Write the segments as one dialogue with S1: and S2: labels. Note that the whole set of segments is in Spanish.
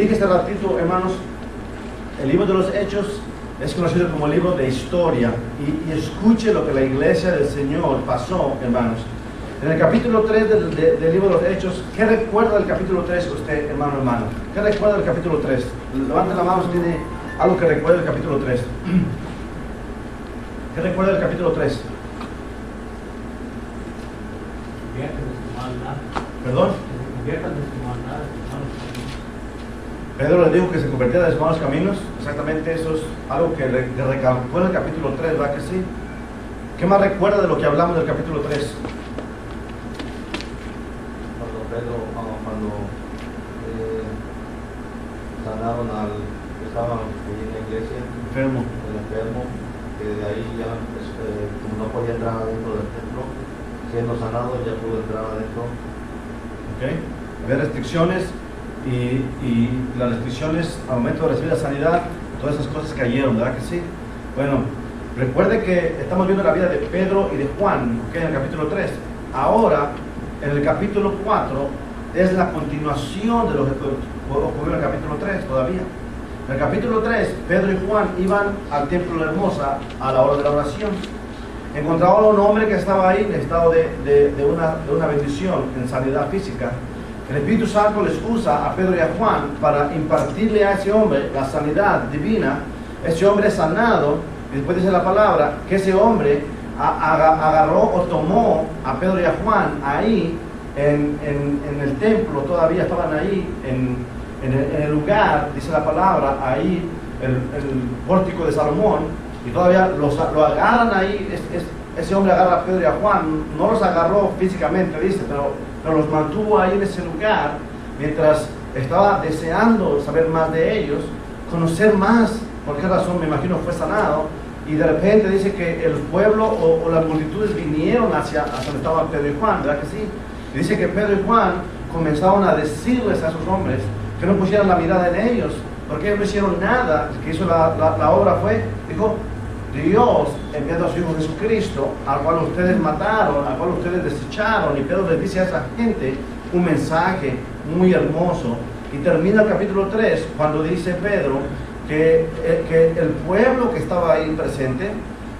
S1: dije hace ratito, hermanos, el libro de los Hechos es conocido como el libro de historia. Y escuche lo que la iglesia del Señor pasó, hermanos. En el capítulo 3 del libro de los Hechos, ¿qué recuerda del capítulo 3 usted, hermano? ¿Qué recuerda del capítulo 3? Levante la mano si tiene algo que recuerde del capítulo 3. ¿Qué recuerda del capítulo 3? ¿Perdón? Pedro le dijo que se convirtiera de sus malos caminos. Exactamente, eso es algo que recalcó en el capítulo 3, ¿verdad que sí? ¿Qué más recuerda de lo que hablamos del capítulo 3?
S2: Cuando Pedro, cuando sanaron al que estaba en la iglesia,
S1: Enfermo.
S2: el enfermo, que de ahí ya, como no podía entrar adentro del templo, siendo sanado ya pudo entrar adentro.
S1: ¿Okay? Había restricciones y las restricciones al momento de recibir la sanidad, todas esas cosas cayeron, ¿verdad que sí? Bueno, recuerde que estamos viendo la vida de Pedro y de Juan, ¿okay? En el capítulo 3. Ahora, en el capítulo 4, es la continuación de lo que ocurrió en el capítulo 3 todavía. En el capítulo 3, Pedro y Juan iban al templo de la Hermosa a la hora de la oración. Encontraron a un hombre que estaba ahí en estado de una bendición, en sanidad física. El Espíritu Santo les usa a Pedro y a Juan para impartirle a ese hombre la sanidad divina. Ese hombre es sanado, y después dice la palabra que ese hombre agarró o tomó a Pedro y a Juan ahí en el templo, todavía estaban ahí en el lugar, dice la palabra, ahí el pórtico de Salomón, y todavía lo agarran ahí. Ese hombre agarra a Pedro y a Juan, no los agarró físicamente, dice, pero los mantuvo ahí en ese lugar mientras estaba deseando saber más de ellos, conocer más, por qué razón me imagino fue sanado. Y de repente dice que el pueblo o las multitudes vinieron hacia donde estaban Pedro y Juan, ¿verdad que sí? Y dice que Pedro y Juan comenzaron a decirles a esos hombres que no pusieran la mirada en ellos, porque ellos no hicieron nada. El que hizo la obra fue, dijo, Dios enviando a su Hijo Jesucristo, al cual ustedes mataron, al cual ustedes desecharon. Y Pedro les dice a esa gente un mensaje muy hermoso. Y termina el capítulo 3 cuando dice Pedro que el pueblo que estaba ahí presente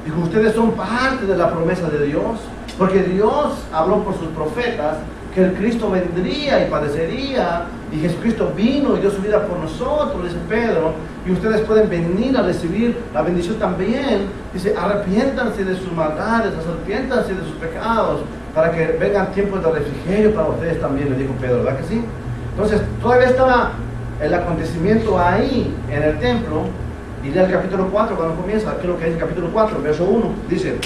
S1: dijo, ustedes son parte de la promesa de Dios, porque Dios habló por sus profetas que el Cristo vendría y padecería, y Jesucristo vino y dio su vida por nosotros, dice Pedro, y ustedes pueden venir a recibir la bendición también. Dice, arrepiéntanse de sus maldades, arrepiéntanse de sus pecados, para que vengan tiempos de refrigerio para ustedes también, le dijo Pedro, ¿verdad que sí? Entonces, todavía estaba el acontecimiento ahí en el templo, y lea el capítulo 4 cuando comienza. ¿Qué es lo que dice el capítulo 4? Verso 1, dice,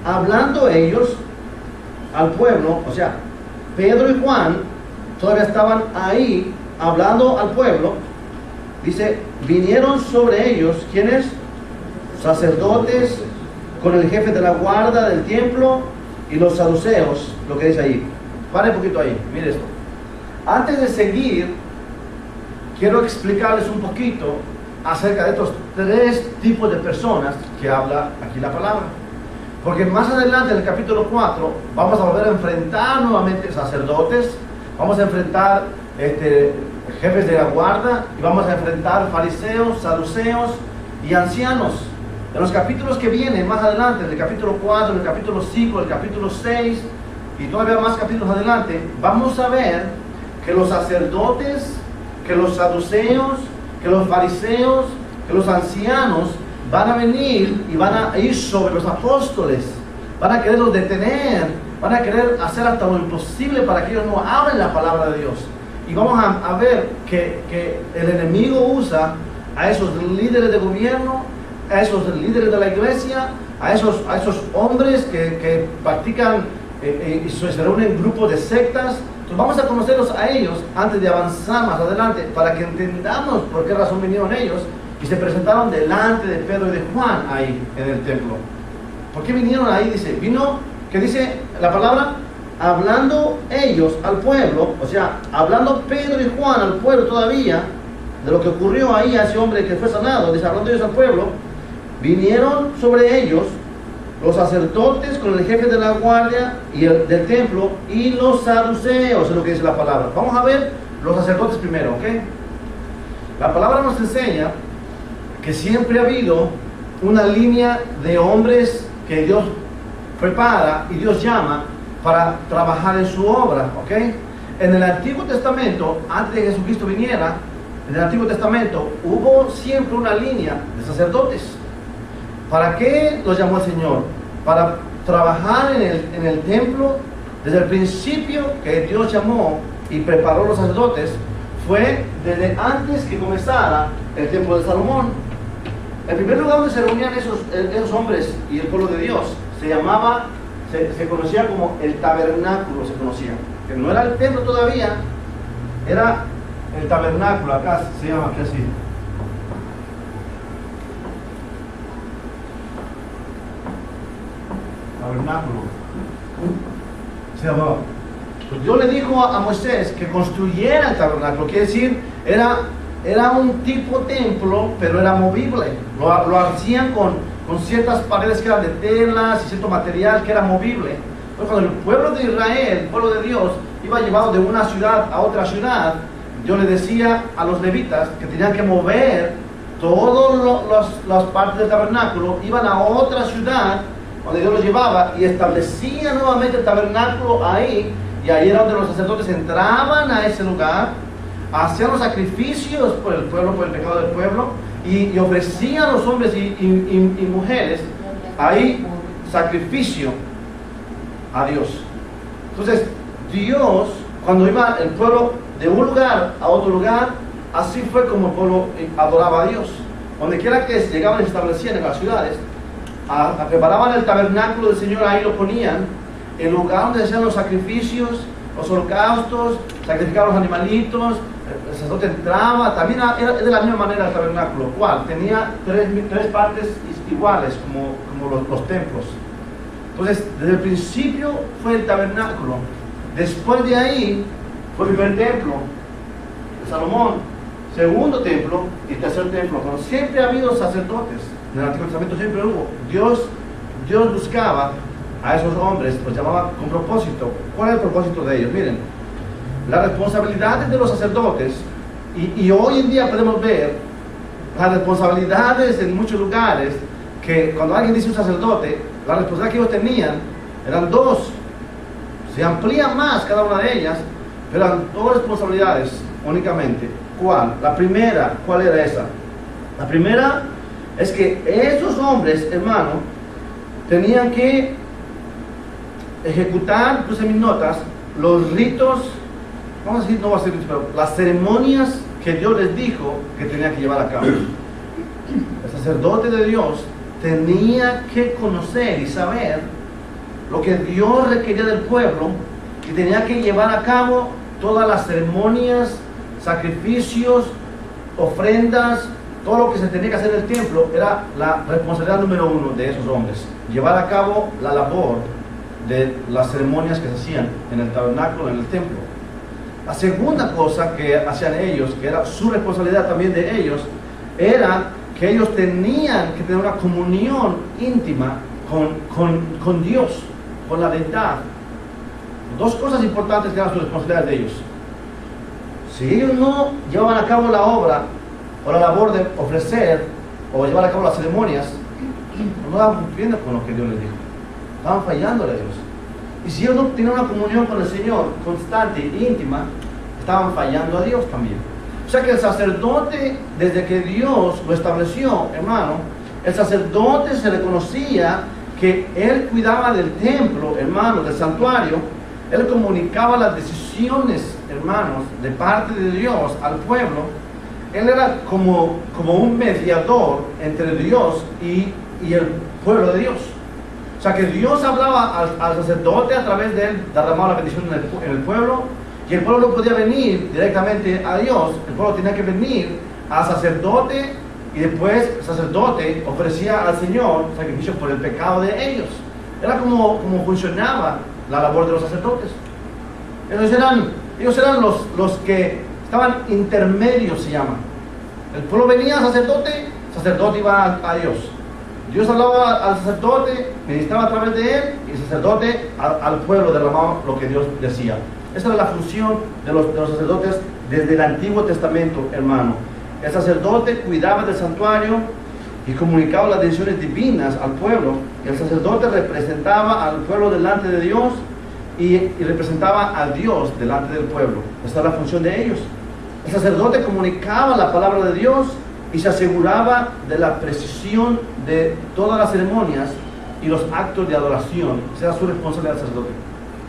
S1: hablando ellos al pueblo, o sea, Pedro y Juan todavía estaban ahí hablando al pueblo. Dice, vinieron sobre ellos, ¿quiénes? Sacerdotes, con el jefe de la guarda del templo y los saduceos, lo que dice ahí. Pare un poquito ahí, mire esto. Antes de seguir, quiero explicarles un poquito acerca de estos tres tipos de personas que habla aquí la palabra. Porque más adelante en el capítulo 4 vamos a volver a enfrentar nuevamente sacerdotes, vamos a enfrentar jefes de la guarda, y vamos a enfrentar fariseos, saduceos y ancianos. En los capítulos que vienen más adelante, en el capítulo 4, en el capítulo 5, el capítulo 6 y todavía más capítulos adelante, vamos a ver que los sacerdotes, que los saduceos, que los fariseos, que los ancianos van a venir y van a ir sobre los apóstoles, van a quererlos detener, van a querer hacer hasta lo imposible para que ellos no hablen la palabra de Dios. Y vamos a ver que el enemigo usa a esos líderes de gobierno, a esos líderes de la iglesia, a esos hombres que practican y se reúnen en grupos de sectas. Entonces vamos a conocerlos a ellos antes de avanzar más adelante, para que entendamos por qué razón vinieron ellos y se presentaron delante de Pedro y de Juan ahí en el templo. ¿Por qué vinieron ahí? Dice, vino, que dice la palabra, hablando ellos al pueblo, o sea, hablando Pedro y Juan al pueblo todavía, de lo que ocurrió ahí a ese hombre que fue sanado. Dice, hablando ellos al pueblo, vinieron sobre ellos los sacerdotes con el jefe de la guardia y del templo y los saduceos, es lo que dice la palabra. Vamos a ver los sacerdotes primero, ¿ok? La palabra nos enseña que siempre ha habido una línea de hombres que Dios prepara y Dios llama para trabajar en su obra, ¿ok? En el Antiguo Testamento, antes de que Jesucristo viniera, en el Antiguo Testamento hubo siempre una línea de sacerdotes. ¿Para qué los llamó el Señor? Para trabajar en el templo. Desde el principio que Dios llamó y preparó los sacerdotes fue desde antes que comenzara el templo de Salomón. El primer lugar donde se reunían esos hombres y el pueblo de Dios se conocía como el tabernáculo, se conocía. Que no era el templo todavía, era el tabernáculo, acá se llama aquí así. Tabernáculo. Se llamaba. Pues Dios le dijo a Moisés que construyera el tabernáculo, quiere decir, era un tipo templo, pero era movible. Lo hacían con ciertas paredes que eran de telas y cierto material que era movible. Entonces, cuando el pueblo de Israel, el pueblo de Dios, iba llevado de una ciudad a otra ciudad, Dios le decía a los levitas que tenían que mover todas las partes del tabernáculo, iban a otra ciudad donde Dios los llevaba y establecía nuevamente el tabernáculo ahí, y ahí era donde los sacerdotes entraban a ese lugar, hacían los sacrificios por el pueblo, por el pecado del pueblo, y ofrecían a los hombres y mujeres ahí sacrificio a Dios. Entonces Dios, cuando iba el pueblo de un lugar a otro lugar, así fue como el pueblo adoraba a Dios. Donde quiera que llegaban y se establecían en las ciudades, preparaban el tabernáculo del Señor, ahí lo ponían, el lugar donde hacían los sacrificios, los holocaustos, sacrificaban los animalitos, el sacerdote entraba, también era de la misma manera el tabernáculo. ¿Cuál? Tenía tres partes iguales, como los templos. Entonces, desde el principio fue el tabernáculo. Después de ahí fue el primer templo de Salomón, segundo templo y tercer templo. Pero siempre ha habido sacerdotes. En el Antiguo Testamento siempre hubo. Dios buscaba a esos hombres, los llamaba con propósito. ¿Cuál es el propósito de ellos? Miren, las responsabilidades de los sacerdotes, y hoy en día podemos ver las responsabilidades en muchos lugares, que cuando alguien dice un sacerdote, la responsabilidad que ellos tenían eran dos. Se amplían más cada una de ellas, pero eran dos responsabilidades únicamente. ¿Cuál? La primera, ¿cuál era esa? La primera es que esos hombres, hermano, tenían que ejecutar, puse mis notas, los ritos, vamos a decir, no va a ser ritos, pero las ceremonias que Dios les dijo que tenían que llevar a cabo. El sacerdote de Dios tenía que conocer y saber lo que Dios requería del pueblo y tenía que llevar a cabo todas las ceremonias, sacrificios, ofrendas, todo lo que se tenía que hacer en el templo. Era la responsabilidad número uno de esos hombres, llevar a cabo la labor de las ceremonias que se hacían en el tabernáculo, en el templo. La segunda cosa que hacían ellos, que era su responsabilidad también de ellos, era que ellos tenían que tener una comunión íntima con Dios, con la deidad. Dos cosas importantes que eran su responsabilidad de ellos. Si ellos no llevaban a cabo la obra o la labor de ofrecer o llevar a cabo las ceremonias, no estaban cumpliendo con lo que Dios les dijo. Estaban fallándole a Dios. Y si ellos no tenían una comunión con el Señor constante e íntima, estaban fallando a Dios también. O sea que el sacerdote, desde que Dios lo estableció, hermano, el sacerdote se le conocía que él cuidaba del templo, hermano, del santuario. Él comunicaba las decisiones, hermanos, de parte de Dios al pueblo. Él era como un mediador entre Dios y el pueblo de Dios. O sea que Dios hablaba al sacerdote, a través de él derramaba la bendición en el pueblo, y el pueblo no podía venir directamente a Dios. El pueblo tenía que venir al sacerdote, y después el sacerdote ofrecía al Señor sacrificios por el pecado de ellos. Era como funcionaba la labor de los sacerdotes. Ellos eran los que estaban intermedios, se llama. El pueblo venía al sacerdote, el sacerdote iba a Dios. Dios hablaba al sacerdote, ministraba a través de él, y el sacerdote al pueblo derramaba lo que Dios decía. Esa era la función de los sacerdotes desde el Antiguo Testamento, hermano. el sacerdote cuidaba del santuario y comunicaba las decisiones divinas al pueblo. El sacerdote representaba al pueblo delante de Dios y representaba a Dios delante del pueblo. Esta es la función de ellos. El sacerdote comunicaba la palabra de Dios y se aseguraba de la precisión de todas las ceremonias y los actos de adoración. Esa era su responsabilidad del sacerdote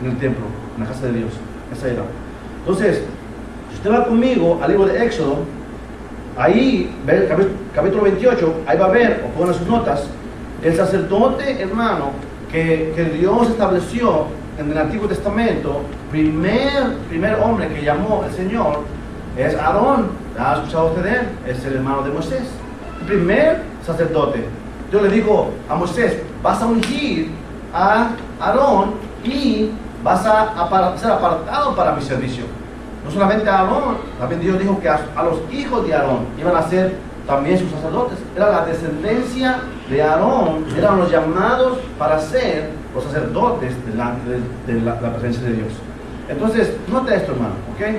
S1: en el templo, en la casa de Dios. Esa era. Entonces, si usted va conmigo al libro de Éxodo, ahí ve el capítulo 28, ahí va a ver, o pongan sus notas, el sacerdote, hermano, que Dios estableció en el Antiguo Testamento, primer hombre que llamó el Señor, es Aarón. ¿Ha escuchado usted de él? Es el hermano de Moisés. El primer sacerdote. Dios le dijo a Moisés, vas a ungir a Aarón y vas a ser apartado para mi servicio. No solamente a Aarón, también Dios dijo que a los hijos de Aarón iban a ser también sus sacerdotes. Era la descendencia de Aarón, eran los llamados para ser los sacerdotes delante de la presencia de Dios. Entonces, note esto, hermano, ¿ok?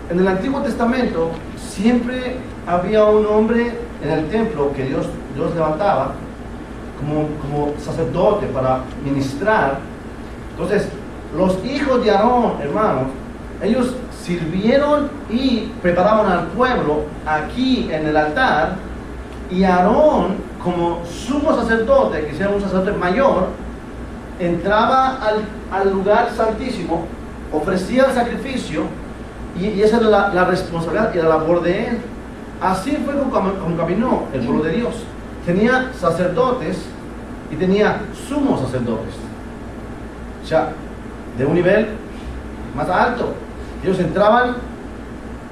S1: En el Antiguo Testamento siempre había un hombre en el templo que Dios levantaba como sacerdote para ministrar. Entonces, los hijos de Aarón, hermanos, ellos sirvieron y preparaban al pueblo aquí en el altar, y Aarón, como sumo sacerdote, que era un sacerdote mayor, entraba al lugar santísimo, ofrecía el sacrificio, y esa era la responsabilidad y la labor de él. Así fue como caminó el pueblo de Dios. Tenía sacerdotes y tenía sumos sacerdotes, o sea, de un nivel más alto. Ellos entraban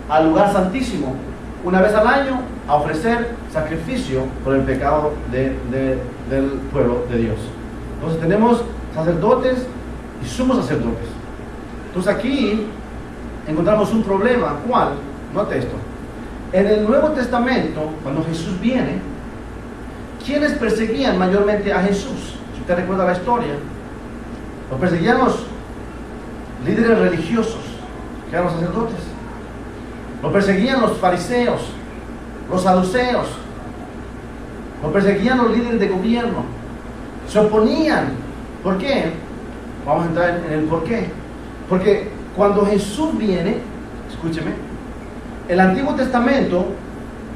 S1: al lugar santísimo una vez al año a ofrecer sacrificio por el pecado del pueblo de Dios. Entonces tenemos sacerdotes y sumos sacerdotes. Entonces aquí encontramos un problema. ¿Cuál? Note esto. En el Nuevo Testamento, cuando Jesús viene, ¿quiénes perseguían mayormente a Jesús? Si usted recuerda la historia, lo perseguían los líderes religiosos, que eran los sacerdotes. Lo perseguían los fariseos, los saduceos. Lo perseguían los líderes de gobierno. Se oponían. ¿Por qué? Vamos a entrar en el por qué. Porque cuando Jesús viene, escúcheme, el Antiguo Testamento,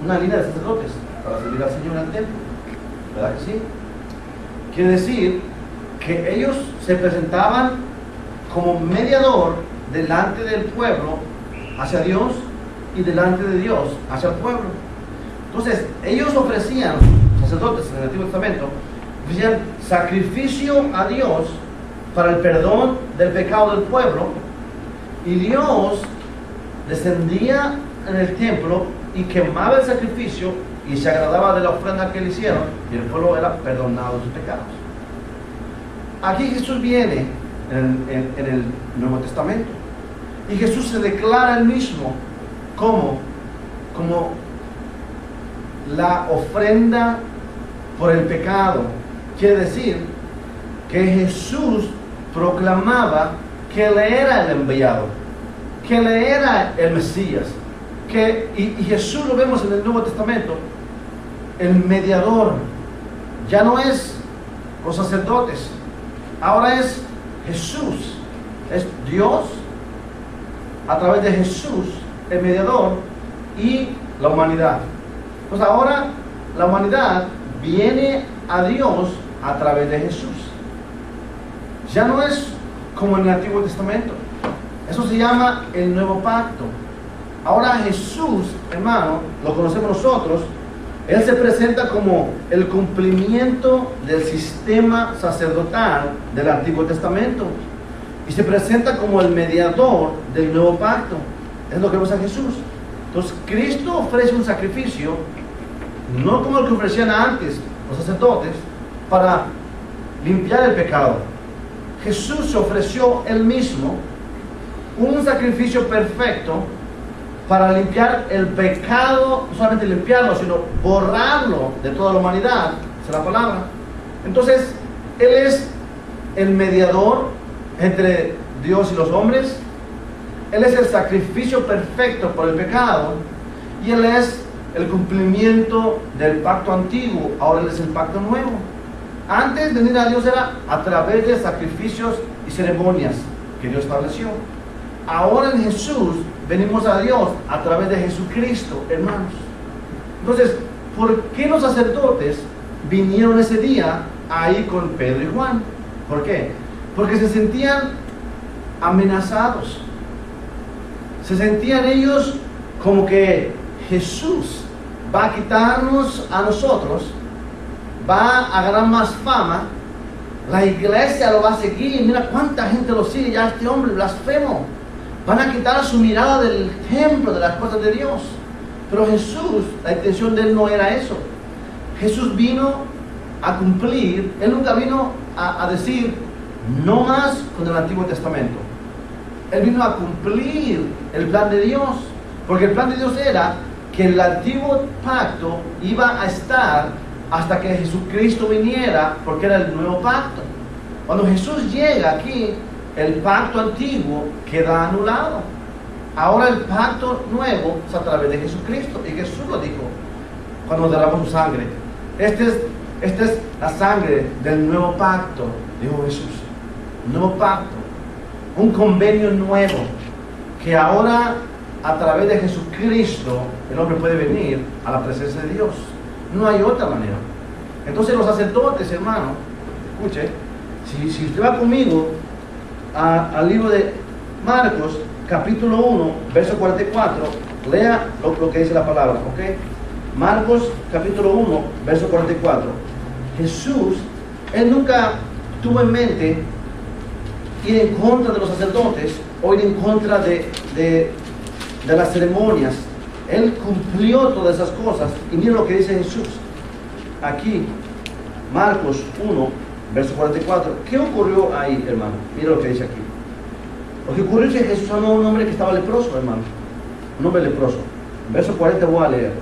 S1: una línea de sacerdotes para servir al Señor en el templo, ¿verdad que sí? Quiere decir que ellos se presentaban como mediador delante del pueblo hacia Dios y delante de Dios hacia el pueblo. Entonces, ellos ofrecían, sacerdotes en el Antiguo Testamento, ofrecían sacrificio a Dios para el perdón del pecado del pueblo, y Dios descendía en el templo y quemaba el sacrificio y se agradaba de la ofrenda que le hicieron, y el pueblo era perdonado de sus pecados. Aquí Jesús viene en el Nuevo Testamento, y Jesús se declara él mismo como la ofrenda por el pecado. Quiere decir que Jesús proclamaba que Él era el enviado, que Él era el Mesías, y Jesús lo vemos en el Nuevo Testamento, el mediador. Ya no es los sacerdotes, ahora es Jesús, es Dios a través de Jesús, el mediador, y la humanidad. Pues ahora la humanidad viene a Dios a través de Jesús. Ya no es como en el Antiguo Testamento. Eso se llama el nuevo pacto. Ahora Jesús, hermano, lo conocemos nosotros, Él se presenta como el cumplimiento del sistema sacerdotal del Antiguo Testamento, y se presenta como el mediador del nuevo pacto. Es lo que vemos a Jesús. Entonces Cristo ofrece un sacrificio, no como el que ofrecían antes los sacerdotes, para limpiar el pecado. Jesús se ofreció Él mismo un sacrificio perfecto para limpiar el pecado, no solamente limpiarlo, sino borrarlo de toda la humanidad. Esa es la palabra. Entonces, Él es el mediador entre Dios y los hombres. Él es el sacrificio perfecto por el pecado, y Él es el cumplimiento del pacto antiguo, ahora Él es el pacto nuevo. Antes de venir a Dios era a través de sacrificios y ceremonias que Dios estableció. Ahora en Jesús venimos a Dios a través de Jesucristo, hermanos. Entonces, ¿por qué los sacerdotes vinieron ese día ahí con Pedro y Juan? ¿Por qué? Porque se sentían amenazados. Se sentían ellos como que Jesús va a quitarnos a nosotros, va a ganar más fama, la iglesia lo va a seguir, mira cuánta gente lo sigue, ya este hombre blasfemo. Van a quitar su mirada del templo, de las cosas de Dios. Pero Jesús, la intención de Él no era eso. Jesús vino a cumplir, Él nunca vino a decir, no más con el Antiguo Testamento. Él vino a cumplir el plan de Dios, porque el plan de Dios era que el antiguo pacto iba a estar hasta que Jesucristo viniera, porque era el nuevo pacto. Cuando Jesús llega aquí, el pacto antiguo queda anulado. Ahora el pacto nuevo es a través de Jesucristo, y Jesús lo dijo cuando derramó su sangre. Esta es la sangre del nuevo pacto, dijo Jesús. Nuevo pacto, un convenio nuevo, que ahora a través de Jesucristo el hombre puede venir a la presencia de Dios. No hay otra manera. Entonces los sacerdotes, hermano, escuche, si usted va conmigo al libro de Marcos, capítulo 1, verso 44, lea lo que dice la palabra, ¿ok? Marcos, capítulo 1, verso 44. Jesús, Él nunca tuvo en mente ir en contra de los sacerdotes o ir en contra de las ceremonias. Él cumplió todas esas cosas. Y mira lo que dice Jesús aquí, Marcos 1, verso 44. ¿Qué ocurrió ahí, hermano? Mira lo que dice aquí. Lo que ocurrió es que Jesús sanó a un hombre que estaba leproso, hermano. Un hombre leproso. Verso 40 voy a leer.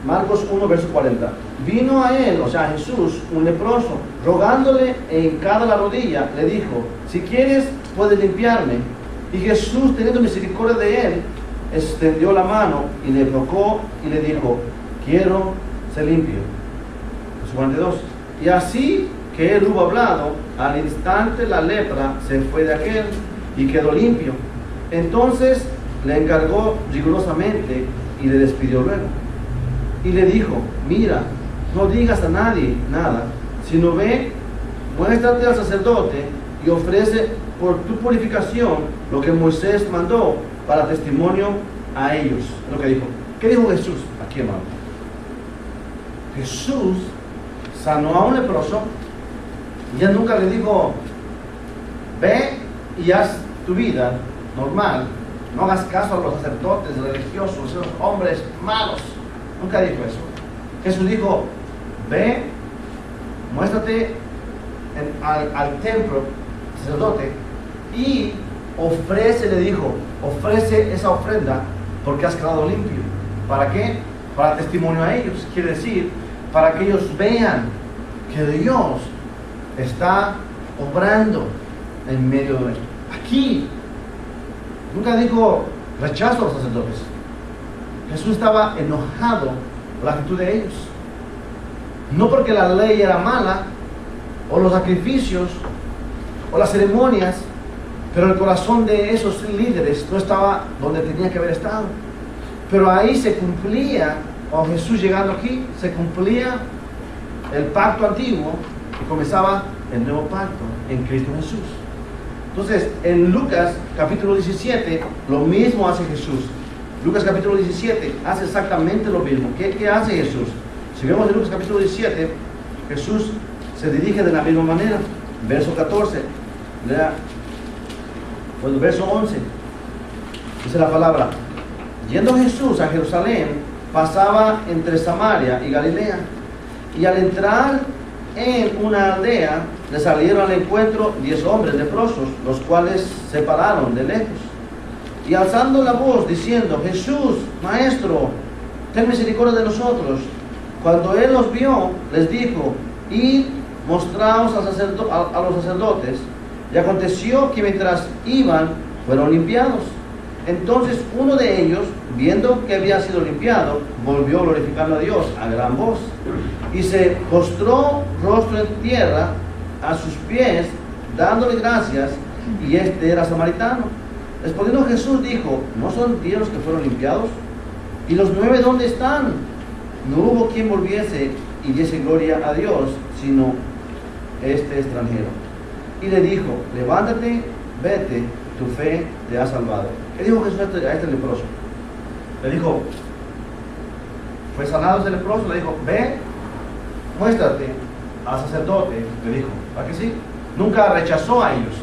S1: Marcos 1, verso 40. Vino a él, o sea, a Jesús, un leproso, rogándole en cada la rodilla, le dijo, si quieres, puedes limpiarme. Y Jesús, teniendo misericordia de él, extendió la mano y le tocó y le dijo, quiero ser limpio. Verso 42. Y así que él hubo hablado, al instante la lepra se fue de aquel y quedó limpio. Entonces le encargó rigurosamente y le despidió luego. Y le dijo, mira, no digas a nadie nada, sino ve, muéstrate al sacerdote y ofrece por tu purificación lo que Moisés mandó para testimonio a ellos. Es lo que dijo. ¿Qué dijo Jesús aquí, hermano? Jesús sanó a un leproso y ya nunca le dijo, ve y haz tu vida normal, no hagas caso a los sacerdotes religiosos, esos hombres malos. Nunca dijo eso. Jesús dijo, ve, muéstrate al templo, sacerdote, y ofrece, le dijo, ofrece esa ofrenda porque has quedado limpio. ¿Para qué? Para testimonio a ellos. Quiere decir, para que ellos vean que Dios está obrando en medio de esto. Aquí, nunca dijo rechazo a los sacerdotes. Jesús estaba enojado por la actitud de ellos. No porque la ley era mala, o los sacrificios, o las ceremonias, pero el corazón de esos líderes no estaba donde tenía que haber estado. Pero ahí se cumplía, con Jesús llegando aquí, se cumplía el pacto antiguo y comenzaba el nuevo pacto en Cristo Jesús. Entonces, en Lucas capítulo 17, lo mismo hace Jesús. Lucas capítulo 17 hace exactamente lo mismo. ¿Qué hace Jesús? Si vemos en Lucas capítulo 17, Jesús se dirige de la misma manera. Verso 14, lea, bueno, verso 11, dice la palabra, yendo Jesús a Jerusalén, pasaba entre Samaria y Galilea, y al entrar en una aldea, le salieron al encuentro 10 hombres leprosos, los cuales se pararon de lejos. Y alzando la voz, diciendo, Jesús, Maestro, ten misericordia de nosotros. Cuando él los vio, les dijo, id, mostraos a los sacerdotes. Y aconteció que mientras iban, fueron limpiados. Entonces uno de ellos, viendo que había sido limpiado, volvió glorificando a Dios a gran voz y se postró rostro en tierra a sus pies, dándole gracias, y este era samaritano. Respondiendo Jesús dijo: ¿no son 10 los que fueron limpiados? ¿Y los 9 dónde están? No hubo quien volviese y diese gloria a Dios, sino este extranjero. Y le dijo: levántate, vete, tu fe te ha salvado. ¿Qué dijo Jesús a este leproso? Le dijo, fue sanado ese leproso, le dijo: ve, muéstrate al sacerdote, le dijo. ¿Para que sí? Nunca rechazó a ellos.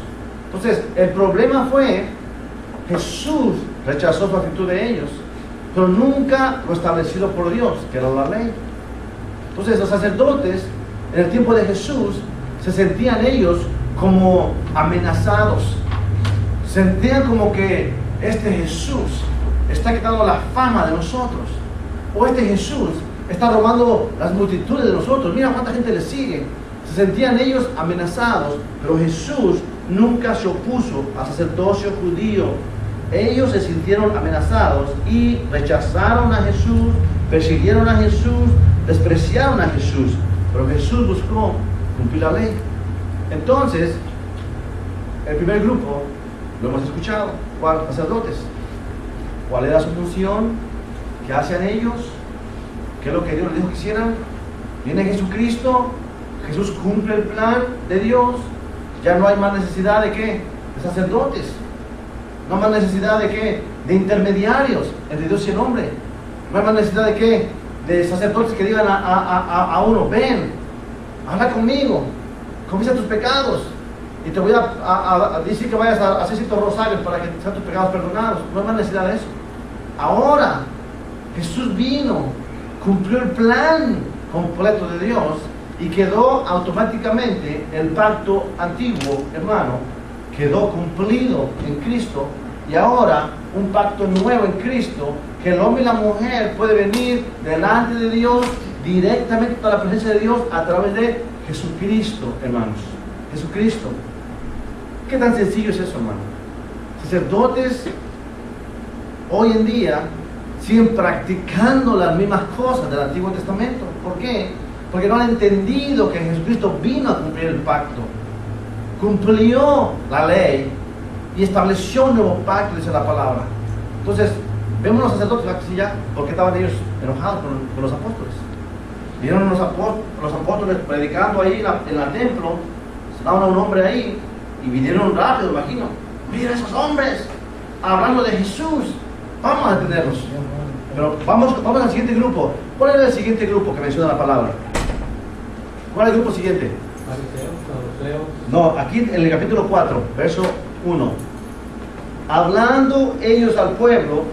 S1: Entonces, el problema fue, Jesús rechazó su actitud de ellos, pero nunca lo establecido por Dios, que era la ley. Entonces, los sacerdotes, en el tiempo de Jesús, se sentían ellos como amenazados. Sentían como que este Jesús está quitando la fama de nosotros, o este Jesús está robando las multitudes de nosotros. Mira cuánta gente le sigue. Se sentían ellos amenazados, pero Jesús nunca se opuso al sacerdocio judío. Ellos se sintieron amenazados y rechazaron a Jesús, persiguieron a Jesús, despreciaron a Jesús, pero Jesús buscó cumplir la ley. Entonces, el primer grupo lo hemos escuchado. ¿Cuál? Sacerdotes. ¿Cuál era su función? ¿Qué hacían ellos? ¿Qué es lo que Dios les dijo que hicieran? Viene Jesucristo, Jesús cumple el plan de Dios, ya no hay más necesidad de ¿qué? De sacerdotes. No hay más necesidad de ¿qué? De intermediarios entre Dios y el hombre. No hay más necesidad de ¿qué? De sacerdotes que digan a uno: ven, habla conmigo, confiesa tus pecados y te voy a decir que vayas a hacer ciertos rosarios para que sean tus pecados perdonados. No hay más necesidad de eso. Ahora Jesús vino, cumplió el plan completo de Dios y quedó automáticamente el pacto antiguo, hermano, quedó cumplido en Cristo, y ahora un pacto nuevo en Cristo, que el hombre y la mujer puede venir delante de Dios directamente a la presencia de Dios a través de Jesucristo, hermanos. Jesucristo. ¿Qué tan sencillo es eso, hermano? Sacerdotes hoy en día siguen practicando las mismas cosas del Antiguo Testamento. ¿Por qué? Porque no han entendido que Jesucristo vino a cumplir el pacto, cumplió la ley y estableció un nuevo pacto, dice la palabra. Entonces, vemos los sacerdotes ya, porque estaban ellos enojados con los apóstoles. Vieron los apóstoles predicando ahí en el templo, se daban a un hombre ahí y vinieron rápido, imagino. Mira esos hombres hablando de Jesús, vamos a detenerlos. Pero vamos al siguiente grupo. ¿Cuál era el siguiente grupo que menciona la palabra? ¿Cuál es el grupo siguiente?
S3: Fariseos, saduceos.
S1: No, aquí en el capítulo 4, verso 1. Hablando ellos al pueblo,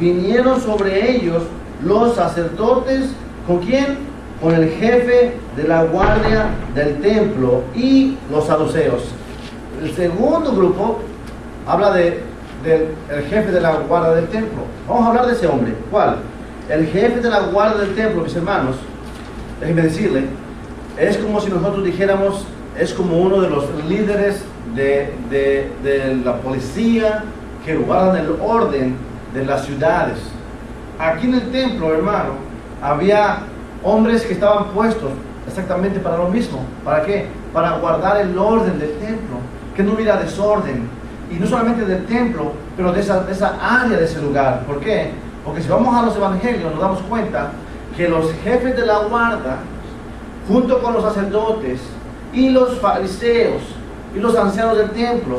S1: vinieron sobre ellos los sacerdotes. ¿Con quién? Con el jefe de la guardia del templo y los saduceos. El segundo grupo habla del jefe de la guardia del templo. Vamos a hablar de ese hombre. ¿Cuál? El jefe de la guardia del templo, mis hermanos, déjenme decirle, es como si nosotros dijéramos, es como uno de los líderes de la policía que guardan el orden de las ciudades. Aquí en el templo, hermano, había hombres que estaban puestos exactamente para lo mismo. ¿Para qué? Para guardar el orden del templo, que no hubiera desorden. Y no solamente del templo, pero de esa área, de ese lugar. ¿Por qué? Porque si vamos a los evangelios nos damos cuenta que los jefes de la guardia, junto con los sacerdotes y los fariseos y los ancianos del templo,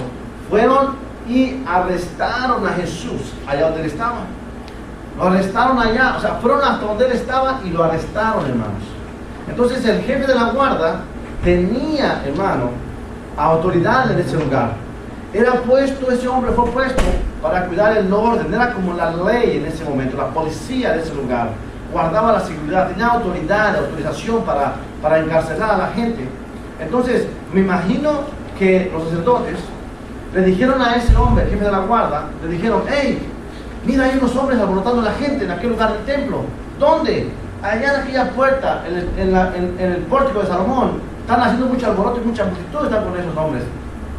S1: fueron y arrestaron a Jesús allá donde él estaba. Lo arrestaron allá, o sea, fueron hasta donde él estaba y lo arrestaron, hermanos. Entonces el jefe de la guardia tenía, hermano, autoridad en ese lugar. Ese hombre fue puesto para cuidar el orden, era como la ley en ese momento, la policía de ese lugar, guardaba la seguridad, tenía autoridad, autorización para encarcelar a la gente. Entonces, me imagino que los sacerdotes le dijeron a ese hombre, el jefe de la guardia, le dijeron: hey, mira, hay unos hombres alborotando a la gente en aquel lugar del templo. ¿Dónde? Allá en aquella puerta, en el pórtico de Salomón, están haciendo mucho alboroto y mucha multitud están con esos hombres.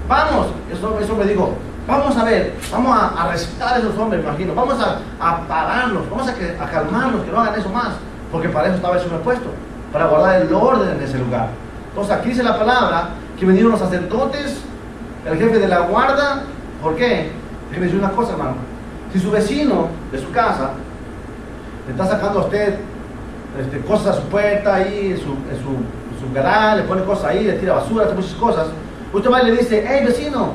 S1: Vamos. Ese hombre dijo: vamos a ver, vamos a respetar a esos hombres, me imagino, vamos a pararnos, vamos a calmarnos, que no hagan eso más, porque para eso estaba eso puesto, para guardar el orden en ese lugar. Entonces aquí dice la palabra que vinieron los sacerdotes, el jefe de la guarda. ¿Por qué? Déjeme decir una cosa, hermano. Si su vecino de su casa le está sacando a usted cosas a su puerta, ahí en su garaje, le pone cosas ahí, le tira basura, hace muchas cosas, usted va y le dice: hey vecino,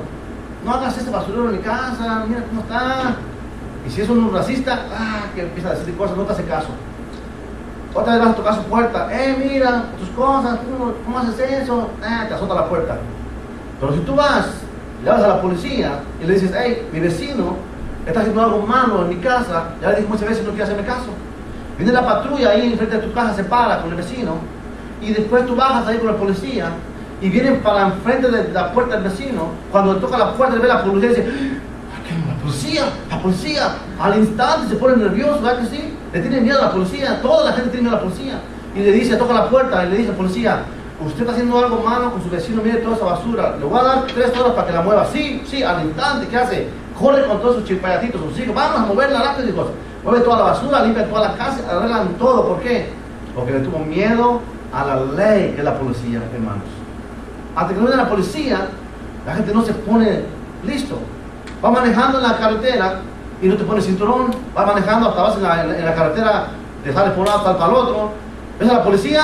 S1: no hagas ese basurero en mi casa, mira cómo está. Y si es un racista, que empieza a decir cosas, no te hace caso. Otra vez vas a tocar su puerta: mira tus cosas, ¿cómo haces eso? Te azota la puerta. Pero si tú vas, le hablas a la policía y le dices: hey, mi vecino está haciendo algo malo en mi casa, ya le dije muchas veces, no quiere hacerme caso. Viene la patrulla ahí enfrente de tu casa, se para con el vecino, y después tú bajas ahí con la policía, y vienen para enfrente de la puerta del vecino. Cuando le toca la puerta, le ve la policía y dice: la policía, al instante se pone nervioso, ¿verdad que sí? Le tiene miedo a la policía, toda la gente tiene miedo a la policía, y le dice, toca la puerta, y le dice al policía: usted está haciendo algo malo con su vecino, mire toda esa basura, le voy a dar 3 horas para que la mueva. Sí, al instante, ¿qué hace? Corre con todos sus chilpayatitos, sus hijos, vamos a moverla rápido y cosas. Mueve toda la basura, limpia toda la casa, arreglan todo. ¿Por qué? Porque le tuvo miedo a la ley, que es la policía, hermanos. Hasta que no viene la policía, la gente no se pone listo. Va manejando en la carretera y no te pone cinturón, va manejando hasta vas en la carretera, te sales por un lado, sales para el otro. Ves a la policía,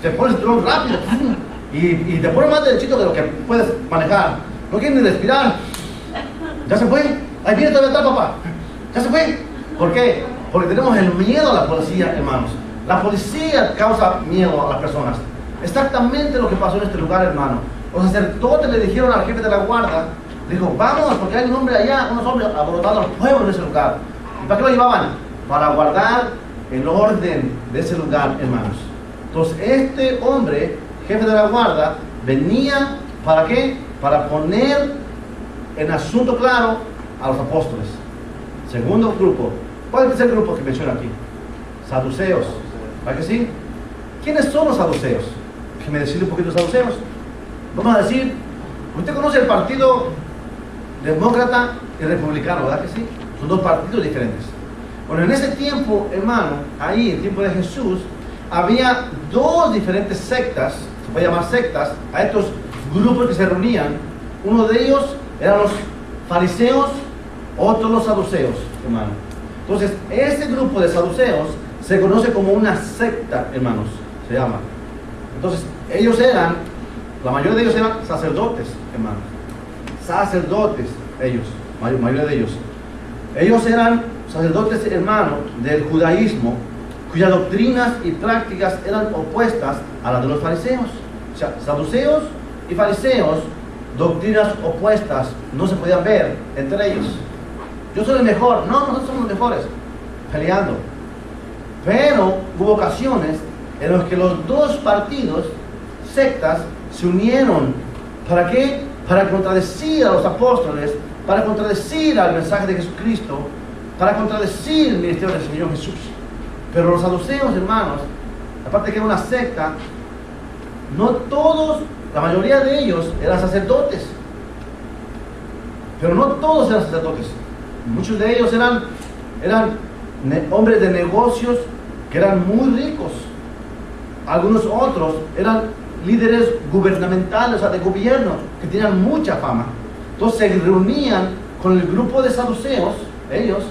S1: se pone el cinturón rápido y te pone más derechito de lo que puedes manejar. No quieres ni respirar. Ya se fue, ahí viene todavía atrás, papá. Ya se fue. ¿Por qué? Porque tenemos el miedo a la policía, hermanos. La policía causa miedo a las personas. Exactamente lo que pasó en este lugar, hermano. Los sacerdotes le dijeron al jefe de la guarda, dijo: vamos, porque hay un hombre allá, unos hombres aborotando al pueblo en ese lugar. ¿Y para qué lo llevaban? Para guardar el orden de ese lugar, hermanos. Entonces este hombre, jefe de la guarda, venía, ¿para qué? Para poner en asunto claro a los apóstoles. Segundo grupo. ¿Cuál es el grupo que menciona aquí? Saduceos. ¿Verdad que sí? ¿Quiénes son los saduceos? Déjeme decirle un poquito de saduceos. Vamos a decir, usted conoce el partido demócrata y republicano, ¿verdad que sí? Son 2 partidos diferentes. Bueno, en ese tiempo, hermano, ahí, en el tiempo de Jesús, había 2 diferentes sectas, se puede llamar sectas, a estos grupos que se reunían. Uno de ellos eran los fariseos, otros los saduceos, hermano. Entonces, ese grupo de saduceos se conoce como una secta, hermanos, se llama. Entonces, ellos eran, la mayoría de ellos eran sacerdotes, hermanos. Sacerdotes, ellos, mayoría de ellos. Ellos eran sacerdotes, hermanos, del judaísmo, cuyas doctrinas y prácticas eran opuestas a las de los fariseos. O sea, saduceos y fariseos, doctrinas opuestas, no se podían ver entre ellos. Yo soy el mejor, no, nosotros somos los mejores, peleando. Pero hubo ocasiones en las que los 2 partidos, sectas, se unieron. ¿Para qué? Para contradecir a los apóstoles, para contradecir al mensaje de Jesucristo, para contradecir el ministerio del Señor Jesús. Pero los saduceos, hermanos, aparte de que era una secta, no todos, la mayoría de ellos eran sacerdotes. Pero no todos eran sacerdotes. Muchos de ellos eran hombres de negocios que eran muy ricos. Algunos otros eran líderes gubernamentales, o sea, de gobierno, que tenían mucha fama. Entonces se reunían con el grupo de saduceos, ellos,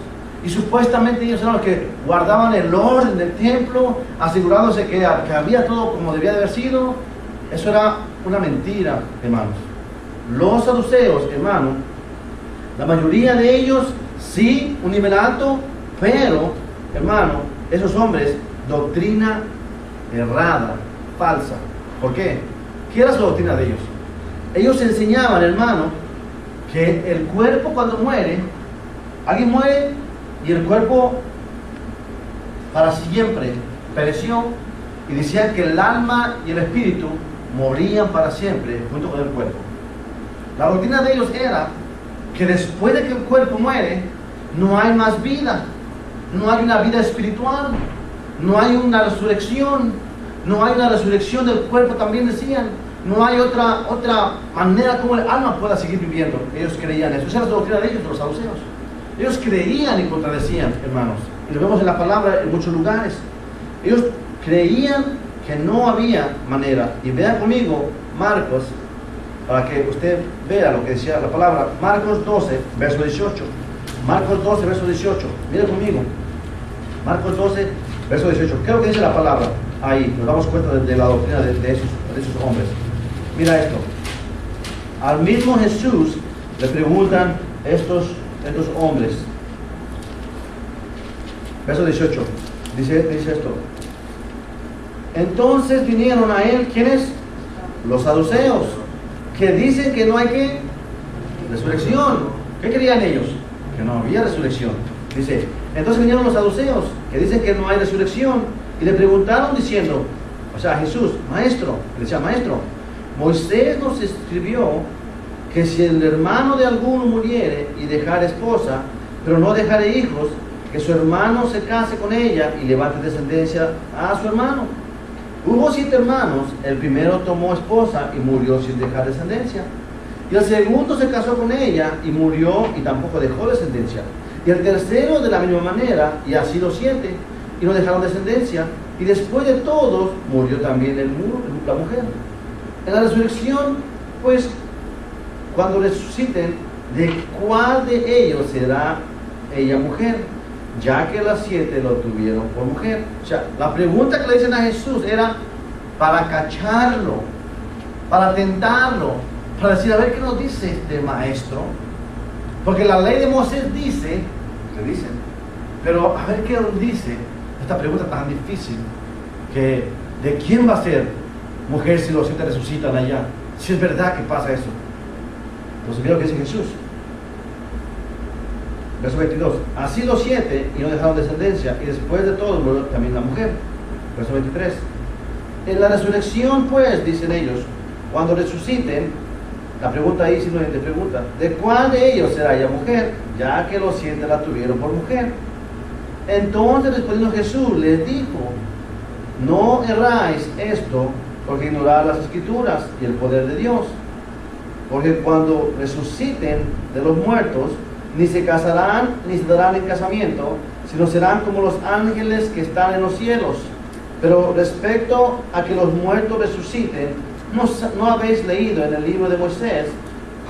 S1: y supuestamente ellos eran los que guardaban el orden del templo, asegurándose que había todo como debía de haber sido. Eso era una mentira, hermanos. Los saduceos, hermanos, la mayoría de ellos sí, un nivel alto, pero, hermano, esos hombres, doctrina errada, falsa. ¿Por qué? ¿Qué era su doctrina de ellos? Ellos enseñaban, hermano, que el cuerpo cuando muere, alguien muere y el cuerpo para siempre pereció, y decían que el alma y el espíritu morían para siempre junto con el cuerpo. La doctrina de ellos era que después de que el cuerpo muere, no hay más vida, no hay una vida espiritual, no hay una resurrección, no hay una resurrección del cuerpo, también decían, No hay otra manera como el alma pueda seguir viviendo. Ellos creían eso. Esa es la doctrina de ellos, de los saduceos. Ellos creían y contradecían, hermanos. Y lo vemos en la palabra en muchos lugares. Ellos creían que no había manera. Y vean conmigo Marcos, para que usted vea lo que decía la palabra. Marcos 12, verso 18. Marcos 12, verso 18. Mira conmigo. Marcos 12, verso 18. ¿Qué es lo que dice la palabra? Ahí nos damos cuenta de la doctrina de esos hombres. Mira esto. Al mismo Jesús le preguntan estos hombres. Verso 18. Dice esto. Entonces vinieron a él, ¿quiénes? Los saduceos, que dicen que no hay ¿qué? Resurrección. ¿Qué querían ellos? Que no había resurrección. Dice, entonces vinieron los saduceos, que dicen que no hay resurrección, y le preguntaron diciendo, o sea, Jesús, maestro, le decía, maestro, Moisés nos escribió que si el hermano de alguno muriere y dejare esposa, pero no dejare hijos, que su hermano se case con ella y levante descendencia a su hermano. Hubo 7 hermanos, el primero tomó esposa y murió sin dejar descendencia. Y el segundo se casó con ella y murió y tampoco dejó descendencia. Y el tercero de la misma manera, y así los 7, y no dejaron descendencia. Y después de todos murió también la mujer. En la resurrección, pues, cuando resuciten, ¿de cuál de ellos será ella mujer? Ya que las 7 lo tuvieron por mujer. O sea, la pregunta que le dicen a Jesús era para cacharlo, para tentarlo, para decir, a ver qué nos dice este maestro. Porque la ley de Moisés dice, le dicen, pero a ver qué nos dice esta pregunta tan difícil, que ¿de quién va a ser mujer si los 7 resucitan allá? Si es verdad que pasa eso. Entonces mira lo que dice Jesús. Verso 22. Así los 7 y no dejaron descendencia, y después de todo murió también la mujer. Verso 23. En la resurrección, pues, dicen ellos, cuando resuciten, la pregunta ahí simplemente pregunta, ¿de cuál de ellos será ella mujer? Ya que los 7 la tuvieron por mujer. Entonces respondiendo Jesús les dijo, no erráis esto porque ignoráis las escrituras y el poder de Dios. Porque cuando resuciten de los muertos, ni se casarán ni se darán en casamiento, sino serán como los ángeles que están en los cielos. Pero respecto a que los muertos resuciten, ¿no habéis leído en el libro de Moisés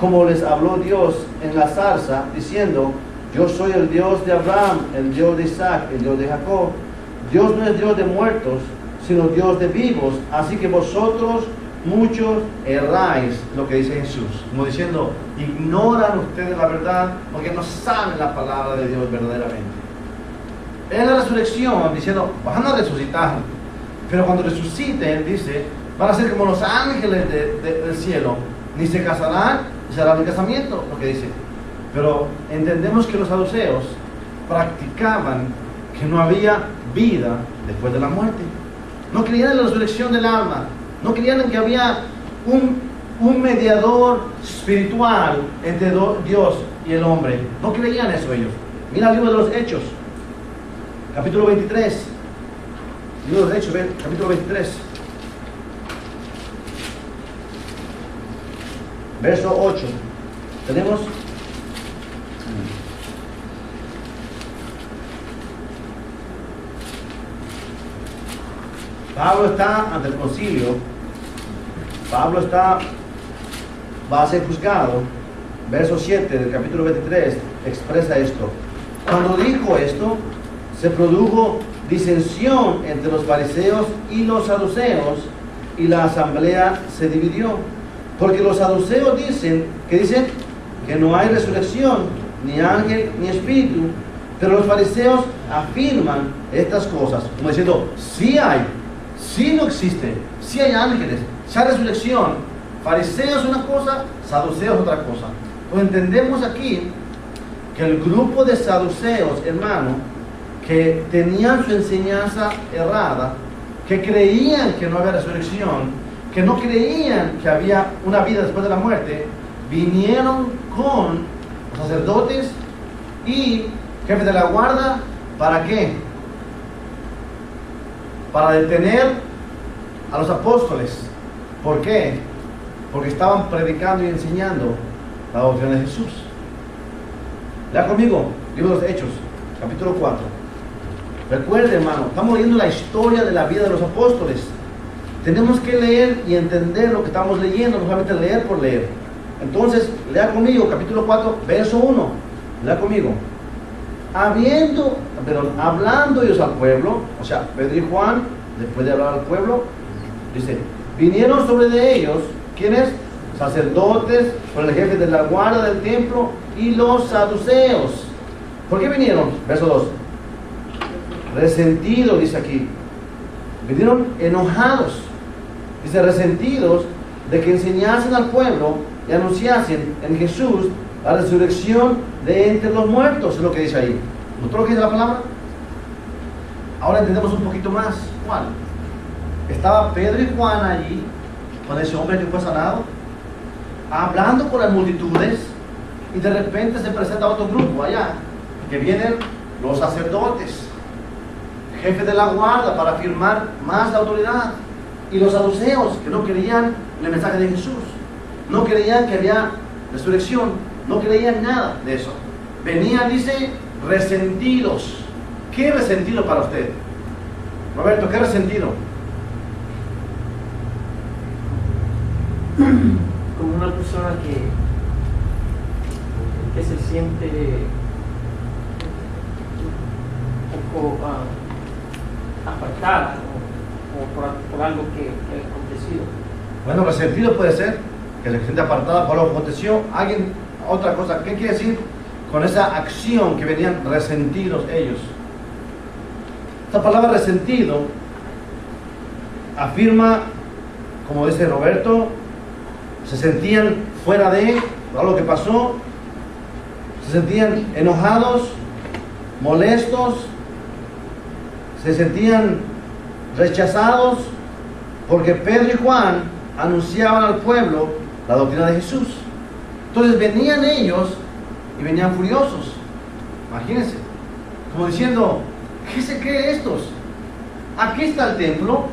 S1: como les habló Dios en la zarza, diciendo, yo soy el Dios de Abraham, el Dios de Isaac, el Dios de Jacob? Dios no es Dios de muertos, sino Dios de vivos. Así que vosotros muchos erráis, lo que dice Jesús, como diciendo, ignoran ustedes la verdad porque no saben la palabra de Dios verdaderamente. En la resurrección, diciendo, van a resucitar, pero cuando resuciten, dice, van a ser como los ángeles del cielo, ni se casarán, ni se harán el casamiento, lo que dice. Pero entendemos que los saduceos practicaban que no había vida después de la muerte. No creían en la resurrección del alma. No creían en que había un mediador espiritual entre Dios y el hombre. No creían eso ellos. Mira el libro de los Hechos, capítulo 23. Libro de los Hechos, capítulo 23. Verso 8. Tenemos... Pablo está ante el concilio. Pablo va a ser juzgado. Verso 7 del capítulo 23 expresa esto. Cuando dijo esto, se produjo disensión entre los fariseos y los saduceos, y la asamblea se dividió. Porque los saduceos dicen que no hay resurrección, ni ángel, ni espíritu. Pero los fariseos afirman estas cosas, como diciendo, sí hay, sí no existe, sí hay ángeles, sí hay resurrección. Fariseos una cosa, saduceos otra cosa. Pues entendemos aquí que el grupo de saduceos, hermano, que tenían su enseñanza errada, que creían que no había resurrección, que no creían que había una vida después de la muerte, vinieron con los sacerdotes y jefes de la guardia. ¿Para qué? Para detener a los apóstoles. ¿Por qué? porque estaban predicando y enseñando la doctrina de Jesús. Lea conmigo, libro de los Hechos, capítulo 4. Recuerde, hermano, estamos leyendo la historia de la vida de los apóstoles. Tenemos que leer y entender lo que estamos leyendo, no solamente leer por leer. Entonces, lea conmigo, capítulo 4, verso 1. Lea conmigo. Hablando ellos al pueblo, o sea, Pedro y Juan, después de hablar al pueblo, dice, vinieron sobre de ellos, ¿quiénes? Sacerdotes, con el jefe de la guardia del templo y los saduceos. ¿Por qué vinieron? Verso 2. Resentidos, dice aquí. Vinieron enojados. Dice, resentidos de que enseñasen al pueblo y anunciasen en Jesús la resurrección de entre los muertos, es lo que dice ahí. ¿Notó lo que dice la palabra? Ahora entendemos un poquito más. ¿Cuál? Estaba Pedro y Juan allí, con ese hombre que fue sanado, hablando con las multitudes, y de repente se presenta otro grupo allá, que vienen los sacerdotes, jefes de la guardia, para afirmar más la autoridad, y los saduceos, que no creían en el mensaje de Jesús, no creían que había resurrección, no creían nada de eso. Venían, dice, resentidos. ¿Qué resentido para usted? Roberto, ¿qué resentido?
S3: Como una persona que se siente un poco apartada, o por algo que ha acontecido.
S1: Bueno, resentido puede ser que se siente apartada por lo que aconteció. Alguien, otra cosa, ¿qué quiere decir con esa acción que venían resentidos ellos? Esta palabra resentido afirma, como dice Roberto, se sentían fuera de algo que pasó, se sentían enojados, molestos, se sentían rechazados porque Pedro y Juan anunciaban al pueblo la doctrina de Jesús. Entonces venían ellos y venían furiosos. Imagínense, como diciendo, ¿qué se creen estos? Aquí está el templo,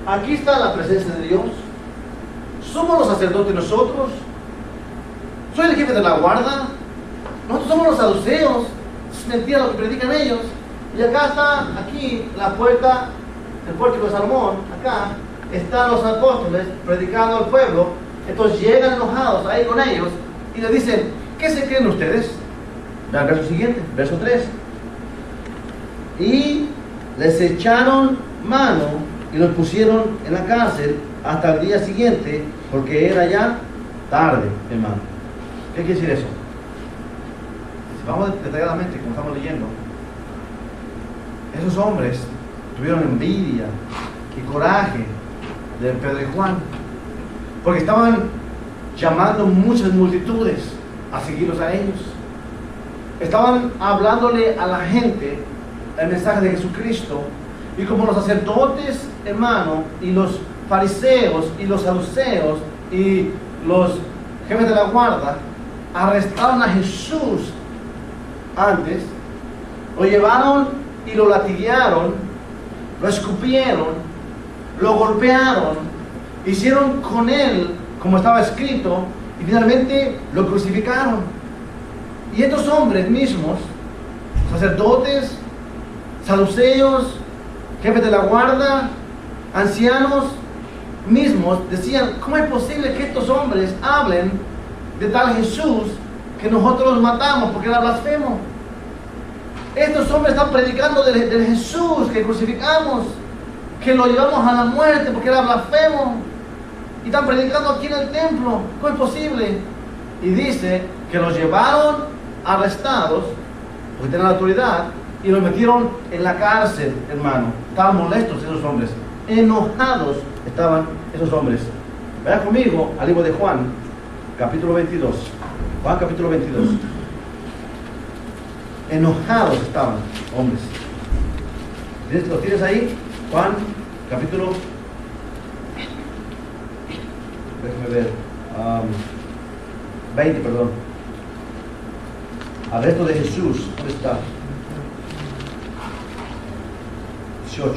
S1: aquí está la presencia de Dios, somos los sacerdotes nosotros, soy el jefe de la guardia, nosotros somos los saduceos, es mentira lo que predican ellos, y acá está, aquí, la puerta del pórtico de Salomón, acá están los apóstoles predicando al pueblo. Entonces llegan enojados ahí con ellos y les dicen, ¿qué se creen ustedes? Vean el verso siguiente, verso 3. Y les echaron mano y los pusieron en la cárcel hasta el día siguiente, porque era ya tarde, hermano. ¿Qué quiere decir eso? Si vamos detalladamente, como estamos leyendo, esos hombres tuvieron envidia y coraje de Pedro y Juan, porque estaban llamando muchas multitudes a seguirlos a ellos. Estaban hablándole a la gente el mensaje de Jesucristo, y como los sacerdotes, hermano, y los fariseos y los saduceos y los jefes de la guardia arrestaron a Jesús antes, lo llevaron y lo latiguearon, lo escupieron, lo golpearon, hicieron con él como estaba escrito, y finalmente lo crucificaron. Y estos hombres mismos, sacerdotes, saduceos, jefes de la guardia, ancianos mismos, decían, ¿cómo es posible que estos hombres hablen de tal Jesús que nosotros los matamos porque era blasfemo? Estos hombres están predicando del Jesús que crucificamos, que lo llevamos a la muerte porque era blasfemo, y están predicando aquí en el templo. ¿Cómo es posible? Y dice que los llevaron arrestados porque tenían la autoridad y los metieron en la cárcel, hermano. Estaban molestos esos hombres, enojados estaban esos hombres. Vaya conmigo al libro de Juan, capítulo 22. Juan capítulo 22. Enojados estaban, hombres. ¿Lo tienes ahí? Juan, capítulo, déjame ver, 20, perdón. Arresto de Jesús, ¿dónde está? 18.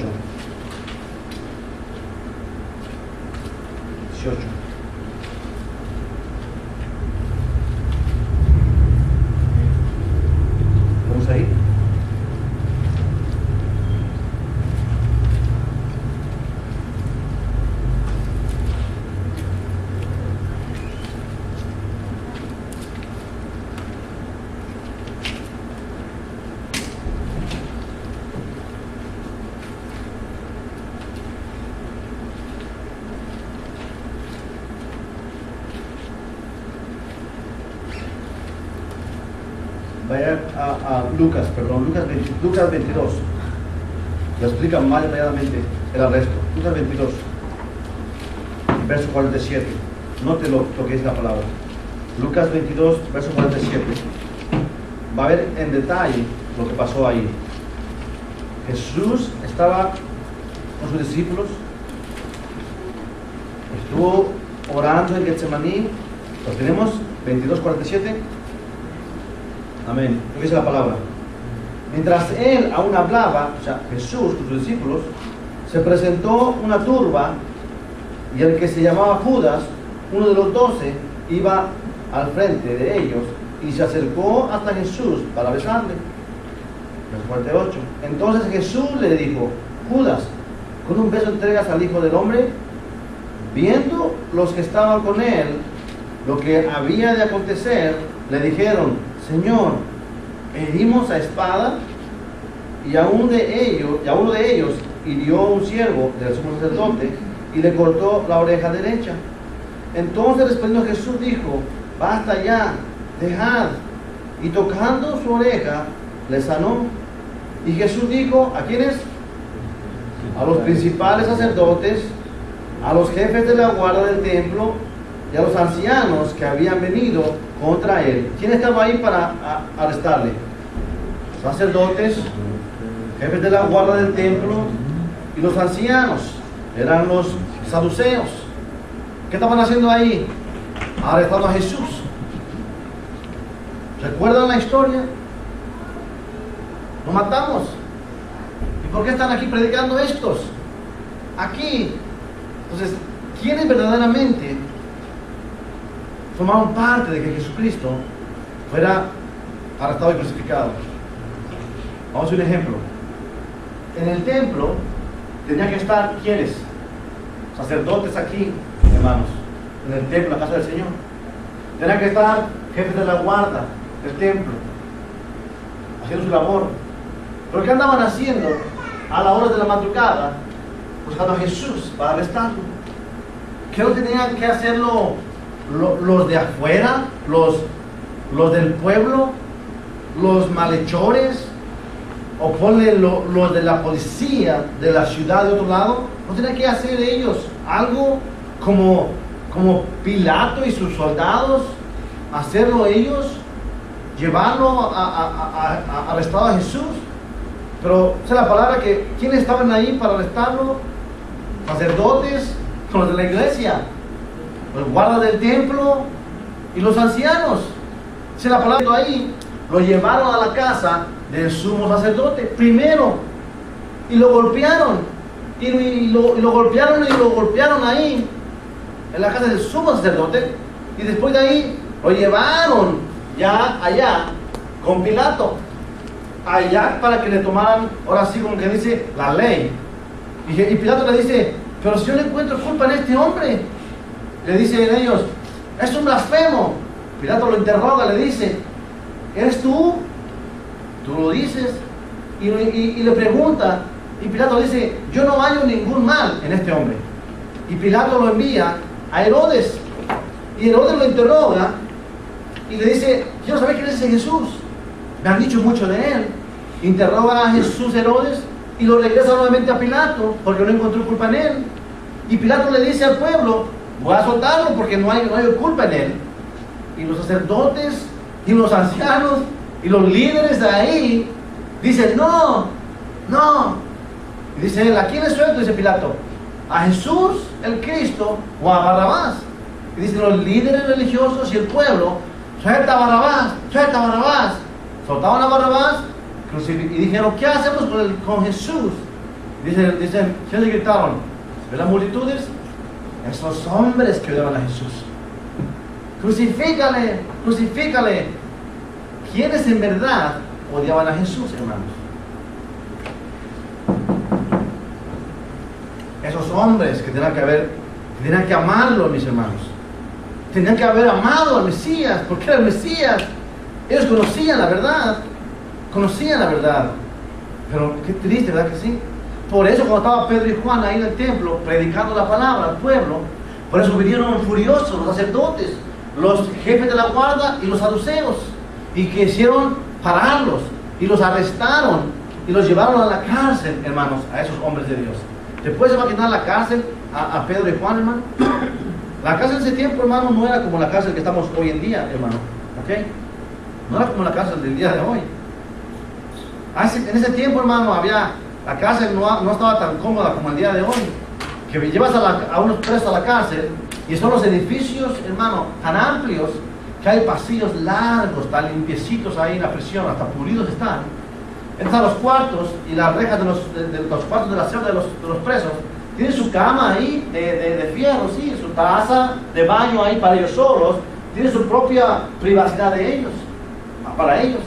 S1: Vaya a Lucas 22. Lo explica más detalladamente el arresto. Lucas 22, verso 47. Note lo que es la palabra. Lucas 22, verso 47. Va a ver en detalle lo que pasó ahí. Jesús estaba con sus discípulos, estuvo orando en Getsemaní. Lo tenemos, 22:47. Amén. Lo que dice la palabra. Mientras él aún hablaba, o sea, Jesús con sus discípulos, se presentó una turba, y el que se llamaba Judas, uno de los 12, iba al frente de ellos y se acercó hasta Jesús para besarle. Verso 48. Entonces Jesús le dijo: Judas, ¿con un beso entregas al Hijo del Hombre? Viendo los que estaban con él lo que había de acontecer, le dijeron: Señor, herimos a espada, y a uno de ellos hirió un siervo del sumo sacerdote y le cortó la oreja derecha. Entonces respondiendo Jesús dijo: basta ya, dejad. Y tocando su oreja le sanó. Y Jesús dijo: ¿a quiénes? A los principales sacerdotes, a los jefes de la guardia del templo y a los ancianos que habían venido contra él. ¿Quién estaba ahí para arrestarle? Sacerdotes, jefes de la guardia del templo y los ancianos. Eran los saduceos. ¿Qué estaban haciendo ahí? Arrestando a Jesús. ¿Recuerdan la historia? Lo matamos. ¿Y por qué están aquí predicando estos? Aquí. Entonces, ¿quiénes verdaderamente formaron parte de que Jesucristo fuera arrestado y crucificado? Vamos a un ejemplo. En el templo tenían que estar ¿quiénes? Sacerdotes aquí, hermanos, en el templo, la casa del Señor. Tenían que estar jefes de la guardia del templo, haciendo su labor. ¿Pero qué andaban haciendo a la hora de la madrugada? Buscando a Jesús para arrestarlo. ¿Qué no tenían que hacerlo los de afuera, los del pueblo, los malhechores, o ponle los de la policía de la ciudad de otro lado? ¿No tenían que hacer ellos algo como Pilato y sus soldados? ¿Hacerlo ellos? ¿Llevarlo a arrestado a Jesús? Pero esa es la palabra que ¿quiénes estaban ahí para arrestarlo? Sacerdotes, los de la iglesia, los guardas del templo y los ancianos. Esa es la palabra ahí. Lo llevaron a la casa del sumo sacerdote primero y lo golpearon y lo golpearon ahí en la casa del sumo sacerdote, y después de ahí lo llevaron ya allá con Pilato, allá para que le tomaran, ahora sí como que dice, la ley. Y Pilato le dice: pero si yo le encuentro culpa en este hombre, le dicen ellos, es un blasfemo. Pilato lo interroga, le dice: ¿eres tú? Tú lo dices. Y le pregunta, y Pilato dice: yo no hallo ningún mal en este hombre. Y Pilato lo envía a Herodes, y Herodes lo interroga y le dice: quiero saber quién es ese Jesús, me han dicho mucho de él. Interroga a Jesús Herodes y lo regresa nuevamente a Pilato porque no encontró culpa en él. Y Pilato le dice al pueblo: voy a soltarlo porque no hay culpa en él. Y los sacerdotes y los ancianos y los líderes de ahí dicen: no. Y dice él: ¿a quién le suelto? Dice Pilato: ¿a Jesús el Cristo o a Barrabás? Y dicen los líderes religiosos y el pueblo: suelta a Barrabás, suelta a Barrabás. Soltaban a Barrabás y dijeron: ¿qué hacemos con Jesús? Dicen, ¿qué le gritaron? ¿Ven las multitudes? Esos hombres que odiaban a Jesús. Crucifícale, crucifícale. ¿Quiénes en verdad odiaban a Jesús, hermanos? Esos hombres que tenían que amarlo, mis hermanos. Tenían que haber amado al Mesías, porque era el Mesías. Ellos conocían la verdad. Pero qué triste, ¿verdad que sí? Por eso cuando estaba Pedro y Juan ahí en el templo predicando la palabra al pueblo, por eso vinieron furiosos los sacerdotes, los jefes de la guardia y los saduceos, y quisieron pararlos, y los arrestaron y los llevaron a la cárcel, hermanos, a esos hombres de Dios. ¿Te puedes imaginar la cárcel a Pedro y Juan, hermano? La cárcel de ese tiempo, hermano, no era como la cárcel que estamos hoy en día, hermano. ¿Ok? No era como la cárcel del día de hoy. En ese tiempo, hermano, la cárcel no estaba tan cómoda como el día de hoy. Que llevas a unos presos a la cárcel y son los edificios, hermano, tan amplios que hay pasillos largos, tan limpiecitos ahí en la prisión, hasta pulidos están. Entras a los cuartos y las rejas de los cuartos de la celda de los presos tienen su cama ahí de fierro, sí, su taza de baño ahí para ellos solos, tienen su propia privacidad de ellos, para ellos.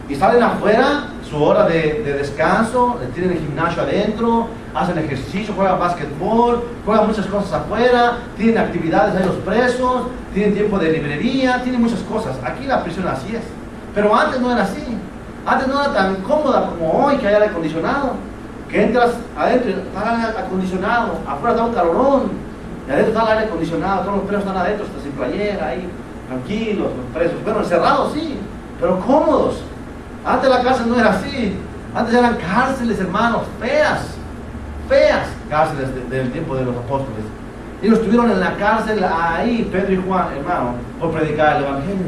S1: Y salen afuera, su hora de descanso, tienen el gimnasio adentro, hacen ejercicio, juegan básquetbol, juegan muchas cosas afuera, tienen actividades ahí los presos, tienen tiempo de librería, tienen muchas cosas. Aquí la prisión así es, pero antes no era así. Antes no era tan cómoda como hoy, que hay aire acondicionado, que entras adentro y está el aire acondicionado, afuera está un calorón, y adentro está el aire acondicionado, todos los presos están adentro, hasta sin playera, ahí, tranquilos, los presos. Bueno, encerrados sí, pero cómodos. Antes la cárcel no era así, antes eran cárceles, hermanos, feas cárceles del tiempo de los apóstoles. Ellos estuvieron en la cárcel ahí, Pedro y Juan, hermano, por predicar el evangelio.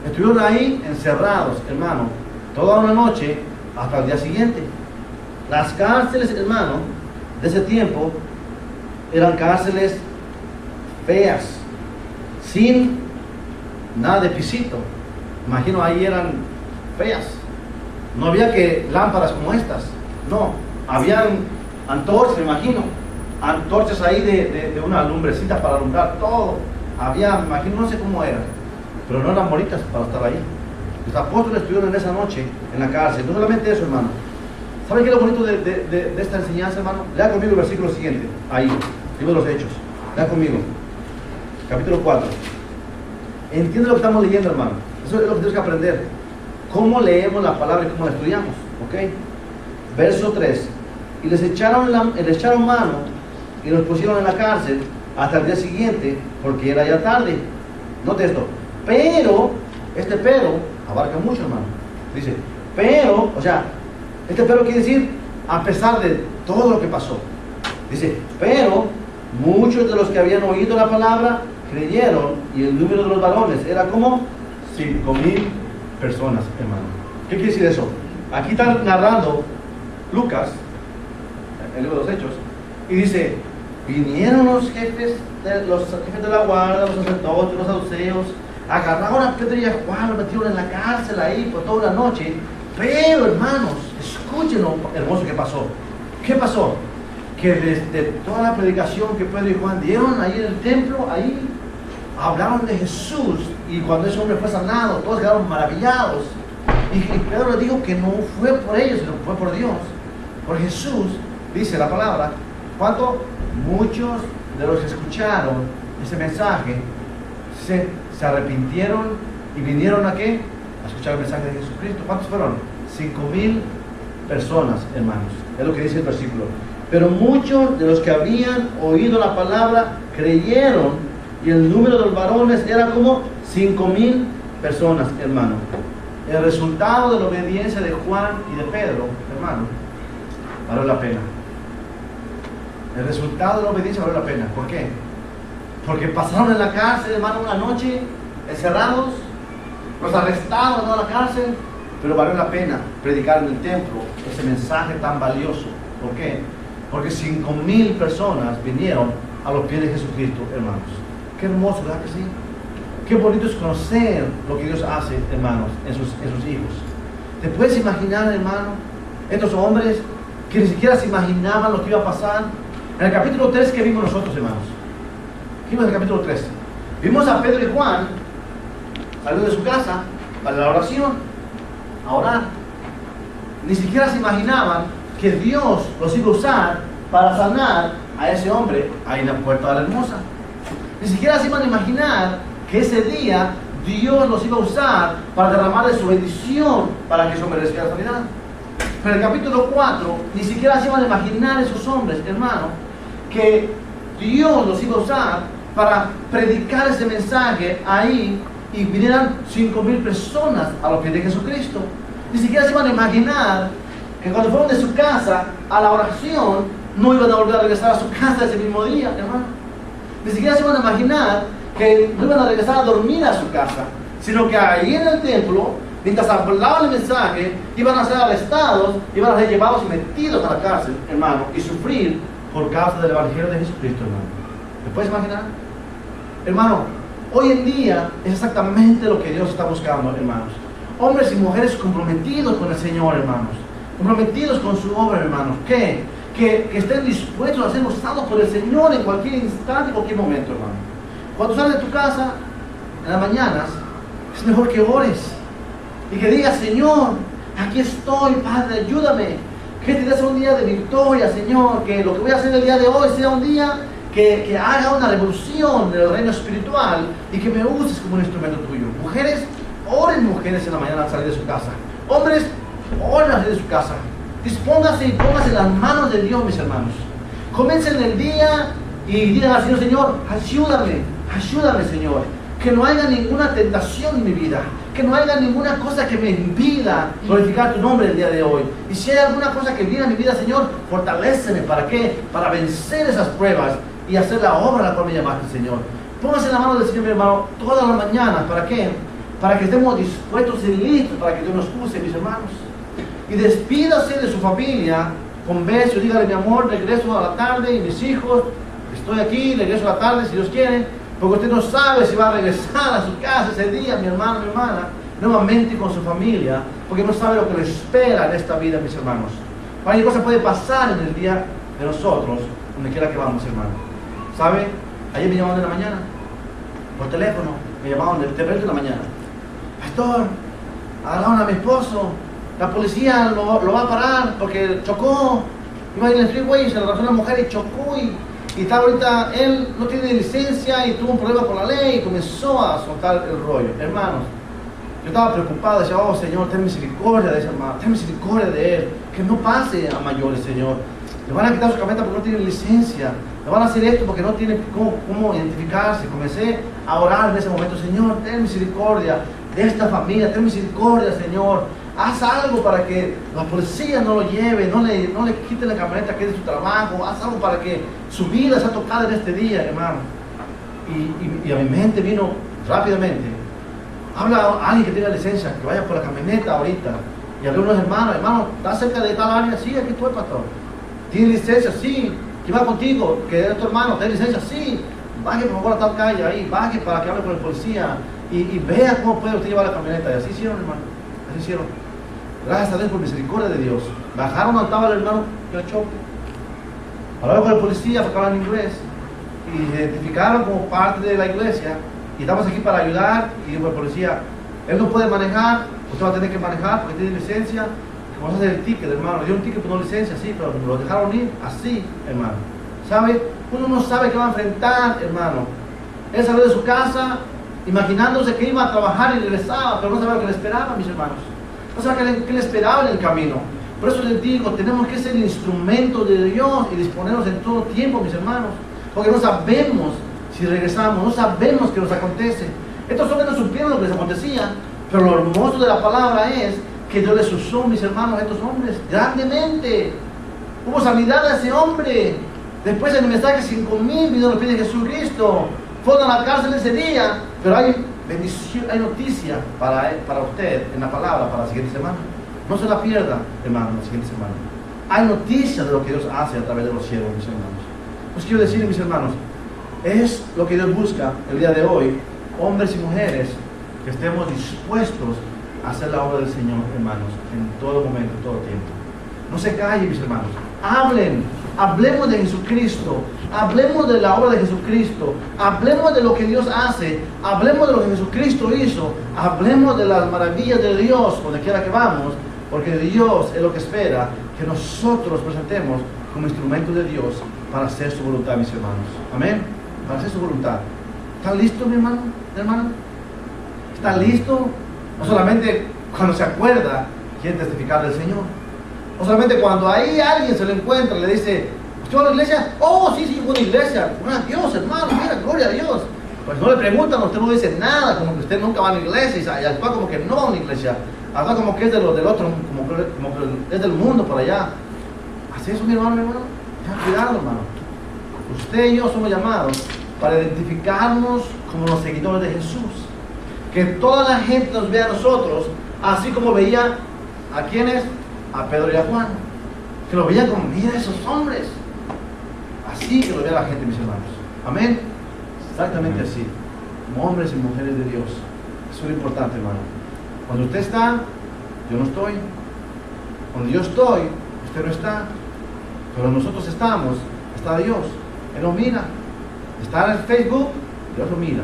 S1: Estuvieron ahí encerrados, hermano, toda una noche hasta el día siguiente. Las cárceles, hermano, de ese tiempo eran cárceles feas, sin nada de pisito. Imagino ahí eran feas. No había que lámparas como estas, no, habían antorchas, me imagino, antorchas ahí de una lumbrecita para alumbrar todo. Había, me imagino, no sé cómo eran, pero no eran bonitas para estar ahí. Los apóstoles estuvieron en esa noche en la cárcel. No solamente eso, hermano. ¿Saben qué es lo bonito de esta enseñanza, hermano? Lea conmigo el versículo siguiente, ahí, libro de los Hechos. Lea conmigo, capítulo 4. Entiende lo que estamos leyendo, hermano. Eso es lo que tienes que aprender. Cómo leemos la palabra y cómo la estudiamos, ¿ok? Verso 3. Y les echaron mano y los pusieron en la cárcel hasta el día siguiente, porque era ya tarde. Note esto. Pero, este pero abarca mucho, hermano. Dice, pero, o sea, este pero quiere decir, a pesar de todo lo que pasó. Dice, pero muchos de los que habían oído la palabra creyeron, y el número de los varones era como 5,000 personas, hermano. ¿Qué quiere decir eso? Aquí está narrando Lucas, el libro de los Hechos, y dice, vinieron los jefes de la guardia, los sacerdotes, los saduceos, agarraron a Pedro y a Juan, los metieron en la cárcel ahí por toda la noche. Pero, hermanos, escuchen lo hermoso que pasó. ¿Qué pasó? Que desde toda la predicación que Pedro y Juan dieron ahí en el templo, ahí hablaron de Jesús, y cuando ese hombre fue sanado, todos quedaron maravillados. Y Pedro les dijo que no fue por ellos, sino fue por Dios, por Jesús. Dice la palabra, cuando muchos de los que escucharon ese mensaje se arrepintieron y vinieron a ¿qué? A escuchar el mensaje de Jesucristo. ¿Cuántos fueron? 5,000 personas, hermanos. Es lo que dice el versículo. Pero muchos de los que habían oído la palabra creyeron, y el número de los varones era como 5,000 personas, hermano. El resultado de la obediencia de Juan y de Pedro, hermano, valió la pena. El resultado de la obediencia valió la pena. ¿Por qué? Porque pasaron en la cárcel, hermano, una noche, encerrados, los arrestaron a la cárcel, pero valió la pena predicar en el templo ese mensaje tan valioso. ¿Por qué? Porque 5,000 personas vinieron a los pies de Jesucristo, hermanos. Qué hermoso, ¿verdad que sí? Qué bonito es conocer lo que Dios hace, hermanos, en sus hijos. ¿Te puedes imaginar, hermano, estos hombres que ni siquiera se imaginaban lo que iba a pasar? En el capítulo 3, ¿qué vimos nosotros, hermanos? ¿Qué vimos en el capítulo 3? Vimos a Pedro y Juan saliendo de su casa para la oración, a orar. Ni siquiera se imaginaban que Dios los iba a usar para sanar a ese hombre ahí en la puerta de la Hermosa. Ni siquiera se iban a imaginar que ese día Dios los iba a usar para derramarle su bendición para que ese hombre recibiera la sanidad. Pero en el capítulo 4, ni siquiera se iban a imaginar esos hombres, hermano, que Dios los iba a usar para predicar ese mensaje ahí y vinieran 5,000 personas a los pies de Jesucristo. Ni siquiera se iban a imaginar que cuando fueron de su casa a la oración, no iban a volver a regresar a su casa ese mismo día, hermano. Ni siquiera se iban a imaginar que no iban a regresar a dormir a su casa, sino que ahí en el templo, mientras hablaban el mensaje, iban a ser arrestados, iban a ser llevados y metidos a la cárcel, hermano, y sufrir por causa del Evangelio de Jesucristo, hermano. ¿Te puedes imaginar? Hermano, hoy en día es exactamente lo que Dios está buscando, hermanos. Hombres y mujeres comprometidos con el Señor, hermanos. Comprometidos con su obra, hermanos. Que estén dispuestos a ser usados por el Señor en cualquier instante, en cualquier momento, hermano. Cuando sales de tu casa, en las mañanas, es mejor que ores. Y que digas, Señor, aquí estoy, Padre, ayúdame. Que este día sea un día de victoria, Señor. Que lo que voy a hacer el día de hoy sea un día que haga una revolución del reino espiritual y que me uses como un instrumento tuyo. Mujeres, oren mujeres en la mañana al salir de su casa. Hombres, oren al salir de su casa. Dispóngase y póngase en las manos de Dios, mis hermanos. Comiencen el día y digan al Señor, Señor, ayúdame, ayúdame, Señor. Que no haya ninguna tentación en mi vida. Que no haya ninguna cosa que me impida glorificar tu nombre el día de hoy. Y si hay alguna cosa que viene a mi vida, Señor, fortaléceme. ¿Para qué? Para vencer esas pruebas y hacer la obra a la cual me llamaste, Señor. Póngase en la mano del Señor, mi hermano, todas las mañanas. ¿Para qué? Para que estemos dispuestos y listos para que Dios nos use, mis hermanos. Y despídase de su familia con besos. Dígale, mi amor, regreso a la tarde y mis hijos, estoy aquí, regreso a la tarde si Dios quiere. Porque usted no sabe si va a regresar a su casa ese día, mi hermano, mi hermana, nuevamente con su familia, porque no sabe lo que le espera en esta vida, mis hermanos. Cualquier cosa puede pasar en el día de nosotros, donde quiera que vamos, hermano. ¿Sabe? Ayer me llamaron en la mañana, por teléfono, me llamaron de repente en la mañana. Pastor, agarraron a mi esposo, la policía lo va a parar porque chocó, iba en el freeway y se le arrastró una mujer y chocó y está ahorita, él no tiene licencia y tuvo un problema con la ley y comenzó a soltar el rollo. Hermanos, yo estaba preocupado, decía, oh Señor, ten misericordia de ese hermano, ten misericordia de él, que no pase a mayores, Señor. Le van a quitar su camioneta porque no tiene licencia, le van a hacer esto porque no tiene cómo identificarse. Comencé a orar en ese momento, Señor, ten misericordia de esta familia, ten misericordia, Señor. Haz algo para que la policía no lo lleve, no le quiten la camioneta que es de su trabajo. Haz algo para que su vida sea tocada en este día, hermano. Y a mi mente vino rápidamente. Habla a alguien que tenga licencia, que vaya por la camioneta ahorita. Y hablé a unos hermanos, hermano, ¿estás cerca de tal área? Sí, aquí estoy, pastor. ¿Tienes licencia? Sí. ¿Quién va contigo? ¿Que es tu hermano? ¿Tienes licencia? Sí. Baje por favor a tal calle ahí, baje para que hable con el policía y vea cómo puede usted llevar la camioneta. Y así hicieron, hermano. Así hicieron. Gracias a Dios por misericordia de Dios. Bajaron donde estaba el hermano que choque. Hablaron con el policía porque hablan inglés. Y se identificaron como parte de la iglesia. Y estamos aquí para ayudar. Y dijo el policía, él no puede manejar, usted va a tener que manejar porque tiene licencia. Vamos a hacer el ticket, hermano. Le dio un ticket por no licencia, sí, pero lo dejaron ir así, hermano. ¿Sabe? Uno no sabe qué va a enfrentar, hermano. Él salió de su casa imaginándose que iba a trabajar y regresaba, pero no sabía lo que le esperaba, mis hermanos. No sabía qué le esperaba en el camino. Por eso les digo, tenemos que ser el instrumento de Dios y disponernos en todo tiempo, mis hermanos. Porque no sabemos si regresamos, no sabemos qué nos acontece. Estos hombres no supieron lo que les acontecía, pero lo hermoso de la palabra es que Dios les usó, mis hermanos, a estos hombres grandemente. Hubo sanidad a ese hombre. Después en el mensaje 5,000 vino los pies de Jesucristo. Fueron a la cárcel ese día, pero hay bendición, hay noticia para usted en la palabra para la siguiente semana. No se la pierda, hermano, la siguiente semana. Hay noticias de lo que Dios hace a través de los cielos, mis hermanos. Pues quiero decir, mis hermanos, es lo que Dios busca el día de hoy, hombres y mujeres, que estemos dispuestos a hacer la obra del Señor, hermanos, en todo momento, en todo tiempo. No se callen, mis hermanos. Hablemos de Jesucristo, hablemos de la obra de Jesucristo, hablemos de lo que Dios hace, hablemos de lo que Jesucristo hizo, hablemos de las maravillas de Dios donde quiera que vamos, porque Dios es lo que espera que nosotros presentemos como instrumento de Dios para hacer su voluntad, mis hermanos. Amén. Para hacer su voluntad. ¿Está listo, mi hermano? ¿Mi hermano? ¿Está listo? No solamente cuando se acuerda, quiere testificar del Señor. No solamente cuando ahí alguien se lo encuentra, le dice, ¿usted va a la iglesia? Oh, sí, sí, voy a la iglesia. Gloria a Dios, hermano, mira, gloria a Dios. pues no le preguntan, usted no dice nada, como que usted nunca va a la iglesia y actúa como que no va a una iglesia, actúa como que es de del otro, como que es del mundo por allá. Así es, mi hermano, tengan cuidado, hermano. Usted y yo somos llamados para identificarnos como los seguidores de Jesús. Que toda la gente nos vea a nosotros, así como veía a quienes, a Pedro y a Juan. Que lo veían como, mira esos hombres. Así que lo vea la gente, mis hermanos. Amén. Exactamente así. Como hombres y mujeres de Dios. Eso es lo importante, hermano. Cuando usted está, yo no estoy. Cuando yo estoy, usted no está. Pero nosotros estamos, está Dios. Él lo mira. Está en Facebook, Dios lo mira.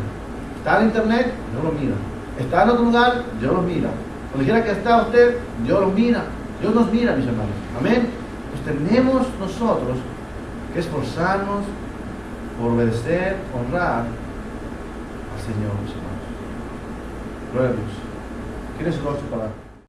S1: Está en internet, Dios lo mira. Está en otro lugar, Dios lo mira. Donde quiera que está usted, Dios lo mira. Dios nos mira, mis hermanos. Amén. Pues tenemos nosotros que esforzarnos por obedecer, honrar al Señor, mis hermanos. Gloria a Dios. ¿Quién es el rostro para